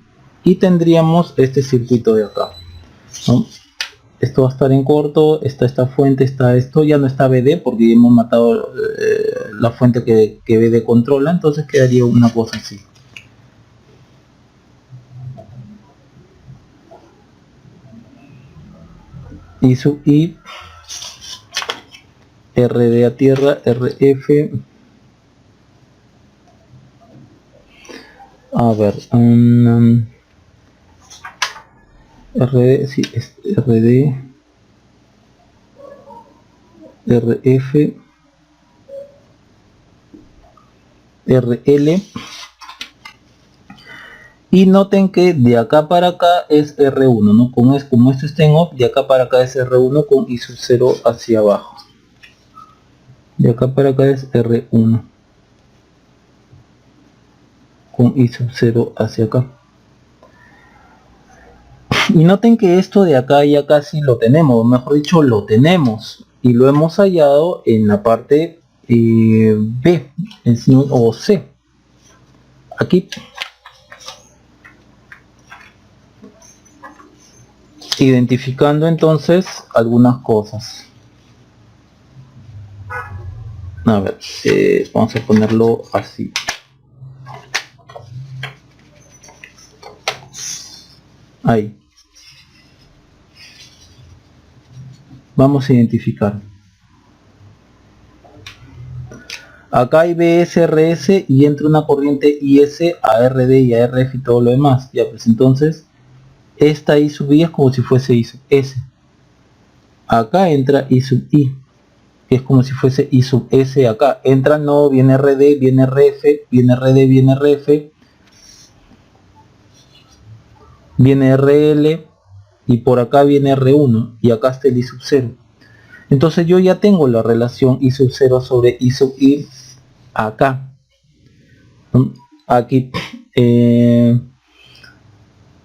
y tendríamos este circuito de acá, ¿no? Esto va a estar en corto, está esta fuente, está esto, ya no está BD porque hemos matado la fuente que BD controla, entonces quedaría una cosa así. I sub I, RD a tierra, RF, a ver, RD, sí, es RD, RF, RL, Y noten que de acá para acá es R1, ¿no? Como esto está en off, de acá para acá es R1 con I sub 0 hacia abajo. De acá para acá es R1 con I sub 0 hacia acá. Y noten que esto de acá ya casi lo tenemos, mejor dicho lo tenemos. Y lo hemos hallado en la parte B o C. Aquí. Identificando entonces algunas cosas. A ver, vamos a ponerlo así. Ahí. Vamos a identificar. Acá hay BSRS y entra una corriente IS a RD y a RF y todo lo demás. Ya pues entonces, esta I sub I es como si fuese I sub S. Acá entra I sub I, que es como si fuese I sub S acá. Entra no, viene RD, viene RF, viene RD, viene RF, viene RL y por acá viene R1 y acá está el I sub 0. Entonces yo ya tengo la relación I sub 0 sobre I sub I acá. Aquí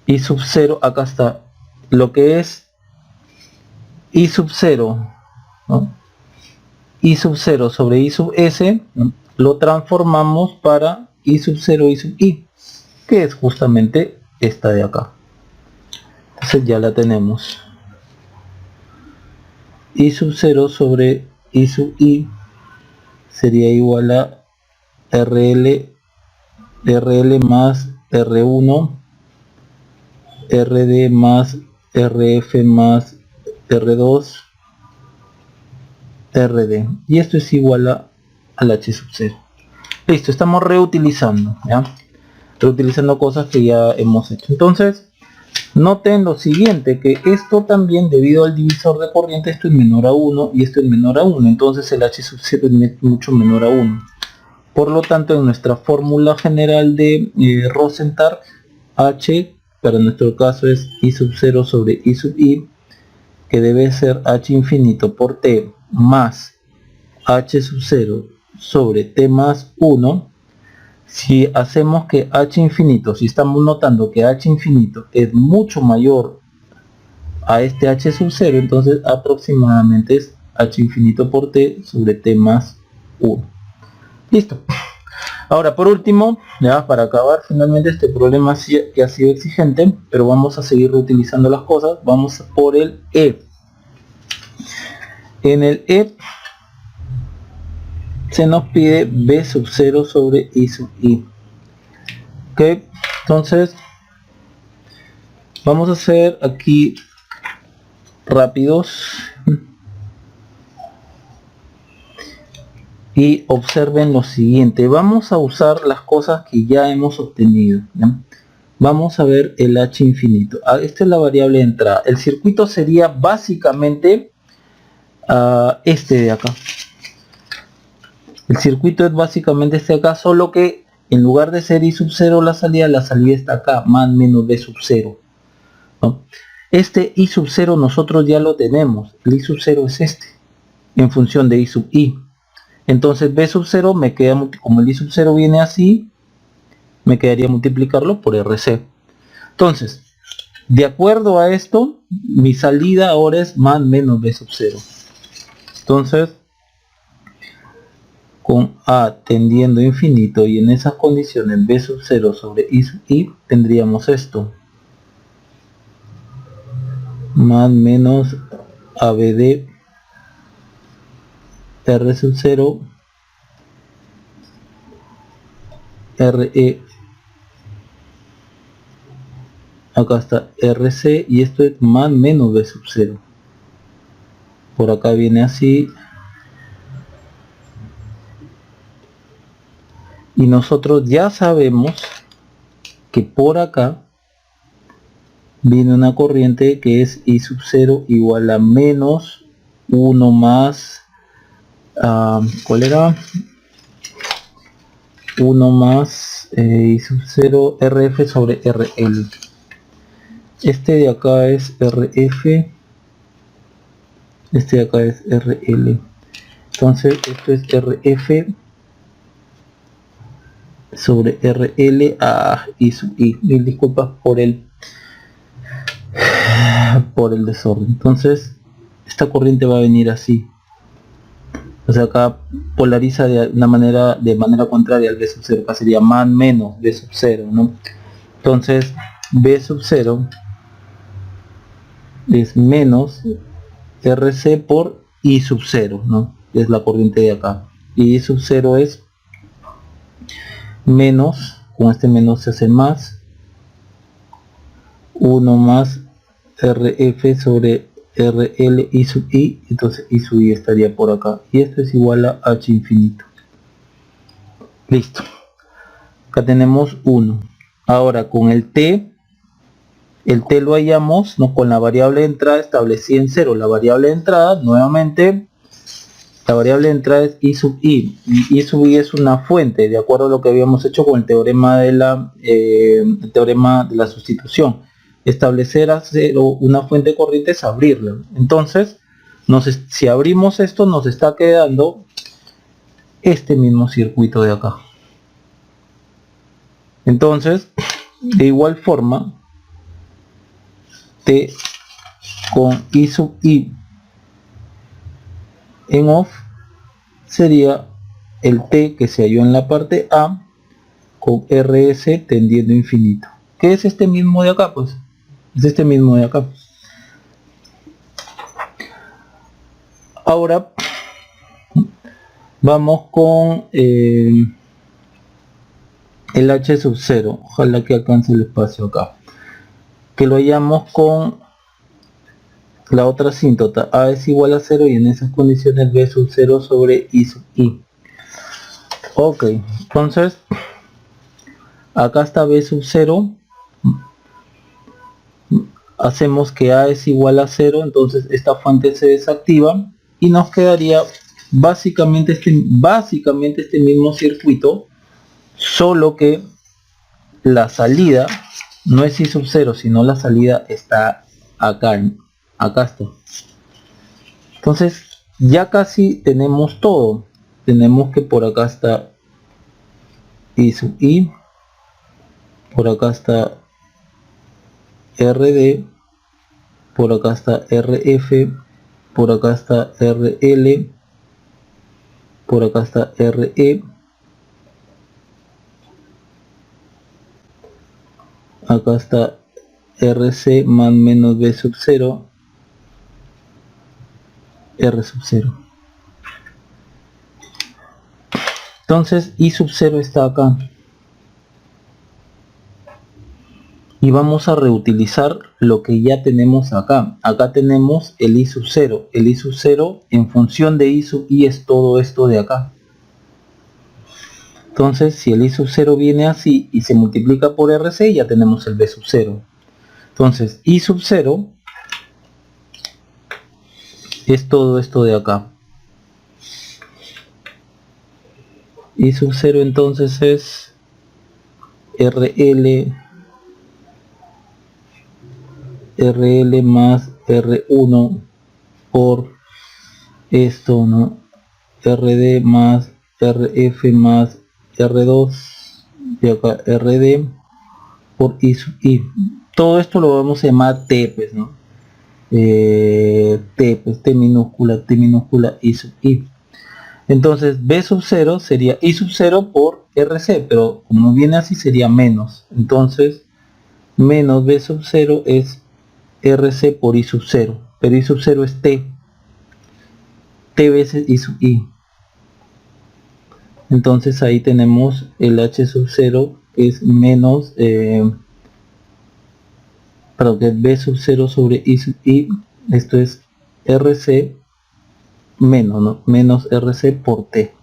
I sub 0, acá está lo que es I sub 0, ¿no? I sub 0 sobre I sub S, ¿no? Lo transformamos para I sub 0 I sub I, que es justamente esta de acá. Entonces ya la tenemos. I sub 0 sobre I sub I sería igual a RL más R1 RD más RF más R2 RD, y esto es igual al H sub 0. Listo, estamos reutilizando, ¿ya? Reutilizando cosas que ya hemos hecho. Entonces noten lo siguiente, que esto también, debido al divisor de corriente, esto es menor a 1 y esto es menor a 1, entonces el H sub 0 es mucho menor a 1. Por lo tanto, en nuestra fórmula general de Rosenthal, H para nuestro caso es I sub 0 sobre I sub I, que debe ser H infinito por T más H sub 0 sobre T más 1. Si hacemos que H infinito, si estamos notando que H infinito es mucho mayor a este H sub 0, entonces aproximadamente es H infinito por T sobre T más 1. Listo. Ahora, por último, ya para acabar finalmente este problema que ha sido exigente, pero vamos a seguir reutilizando las cosas. Vamos por el E. En el E se nos pide B sub 0 sobre I sub I. Ok, entonces vamos a hacer aquí rápidos. Y observen lo siguiente, vamos a usar las cosas que ya hemos obtenido, ¿ya? Vamos a ver el H infinito. Esta es la variable de entrada. El circuito sería básicamente este de acá. El circuito es básicamente este de acá, solo que en lugar de ser I sub 0 la salida está acá, más menos B sub 0, ¿no? Este I sub 0 nosotros ya lo tenemos. El I sub 0 es este, en función de I sub I. Entonces B sub 0 me queda, como el I sub 0 viene así, me quedaría multiplicarlo por RC. Entonces, de acuerdo a esto, mi salida ahora es más menos B sub 0. Entonces, con A tendiendo a infinito y en esas condiciones B sub 0 sobre I sub I, tendríamos esto. Más menos ABD R sub 0 RE, acá está RC y esto es más menos B sub 0. Por acá viene así y nosotros ya sabemos que por acá viene una corriente que es I sub 0 igual a menos 1 más ¿cuál era? 1 más I sub 0 RF sobre RL. Este de acá es RF, este de acá es RL. Entonces esto es RF sobre RL a I sub I. Mil disculpas por el desorden. Entonces esta corriente va a venir así. O sea, acá polariza de manera contraria al B sub 0. Acá sería más menos B sub 0, ¿no? Entonces B sub 0 es menos RC por I sub 0, ¿no? Es la corriente de acá. Y I sub 0 es menos, con este menos se hace más, 1 más RF sobre RL I sub I, entonces I sub I estaría por acá. Y esto es igual a H infinito. Listo. Acá tenemos 1. Ahora con el T lo hallamos, ¿no? Con la variable de entrada establecida en 0. La variable de entrada, nuevamente, la variable de entrada es I sub I. Y I sub I es una fuente, de acuerdo a lo que habíamos hecho con el teorema de la sustitución. Establecer a 0 una fuente corriente es abrirla. Entonces, si abrimos esto, nos está quedando este mismo circuito de acá. Entonces, de igual forma, T con I sub I en off sería el T que se halló en la parte A con RS tendiendo a infinito. ¿Qué es este mismo de acá? Pues es este mismo de acá. Ahora vamos con el H sub 0. Ojalá que alcance el espacio acá. Que lo hallamos con la otra asíntota. A es igual a 0 y en esas condiciones B sub 0 sobre I sub I. Ok, entonces acá está B sub 0. Hacemos que A es igual a 0, entonces esta fuente se desactiva y nos quedaría básicamente este mismo circuito, solo que la salida no es I sub 0, sino la salida está acá está. Entonces ya casi tenemos todo. Tenemos que por acá está I sub I, por acá está RD, por acá está RF, por acá está RL, por acá está RE, acá está RC más menos B sub 0, R sub 0. Entonces I sub 0 está acá. Y vamos a reutilizar lo que ya tenemos acá. Acá tenemos el I sub 0. El I sub 0 en función de I sub I es todo esto de acá. Entonces si el I sub 0 viene así y se multiplica por RC, ya tenemos el B sub 0. Entonces I sub 0 es todo esto de acá. I sub 0 entonces es RL más R1 por esto, ¿no? RD más RF más R2 y acá RD por I sub I. Todo esto lo vamos a llamar T, pues, ¿no? T, pues, T minúscula I sub I. Entonces B sub 0 sería I sub 0 por RC, pero como viene así sería menos. Entonces menos B sub 0 es RC por I sub 0, pero I sub 0 es T veces I sub I. Entonces ahí tenemos el H sub 0 que es menos que es B sub 0 sobre I sub I. Esto es RC menos, ¿no? Menos RC por T.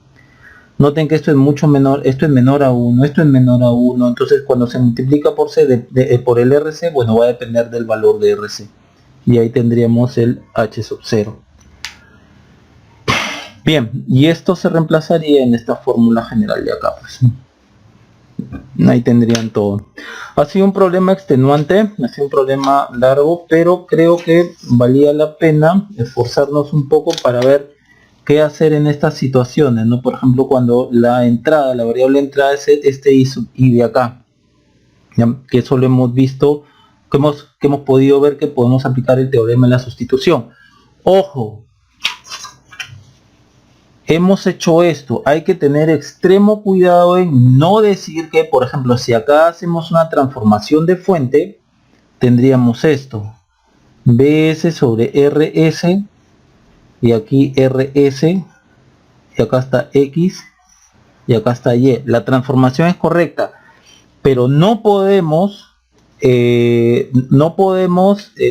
Noten que esto es mucho menor, esto es menor a 1, esto es menor a 1, entonces cuando se multiplica por C por el RC, bueno, va a depender del valor de RC. Y ahí tendríamos el H sub 0. Bien, y esto se reemplazaría en esta fórmula general de acá, pues. Ahí tendrían todo. Ha sido un problema extenuante, ha sido un problema largo, pero creo que valía la pena esforzarnos un poco para ver qué hacer en estas situaciones, ¿no? Por ejemplo, cuando la entrada, la variable entrada es este i sub i de acá, ¿ya? Que eso lo hemos visto, que hemos podido ver que podemos aplicar el teorema de la sustitución. Ojo, hemos hecho esto, hay que tener extremo cuidado en no decir que, por ejemplo, si acá hacemos una transformación de fuente, tendríamos esto, bs sobre rs, y aquí rs, y acá está x, y acá está y. La transformación es correcta, pero no podemos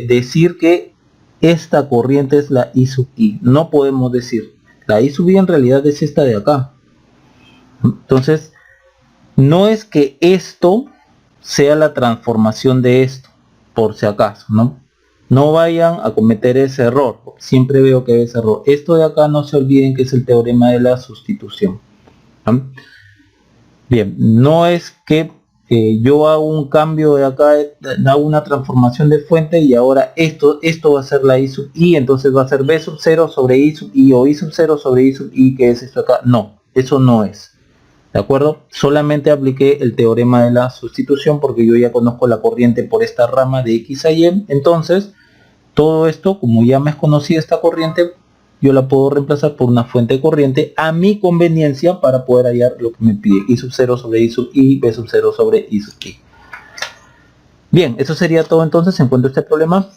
decir que esta corriente es la I sub i. No podemos decir. La I sub i en realidad es esta de acá. Entonces, no es que esto sea la transformación de esto, por si acaso, ¿no? No vayan a cometer ese error. Siempre veo que es error. Esto de acá no se olviden que es el teorema de la sustitución, ¿no? Bien, no es que yo hago un cambio de acá, hago una transformación de fuente y ahora esto va a ser la I sub i, entonces va a ser b sub 0 sobre i sub i o i sub 0 sobre i sub i, que es esto acá. No, eso no es. ¿De acuerdo? Solamente apliqué el teorema de la sustitución porque yo ya conozco la corriente por esta rama de x a y. Entonces, todo esto, como ya me es conocida esta corriente, yo la puedo reemplazar por una fuente de corriente a mi conveniencia para poder hallar lo que me pide, i sub 0 sobre i sub i, b sub 0 sobre i sub i. Bien, eso sería todo entonces en cuanto a este problema.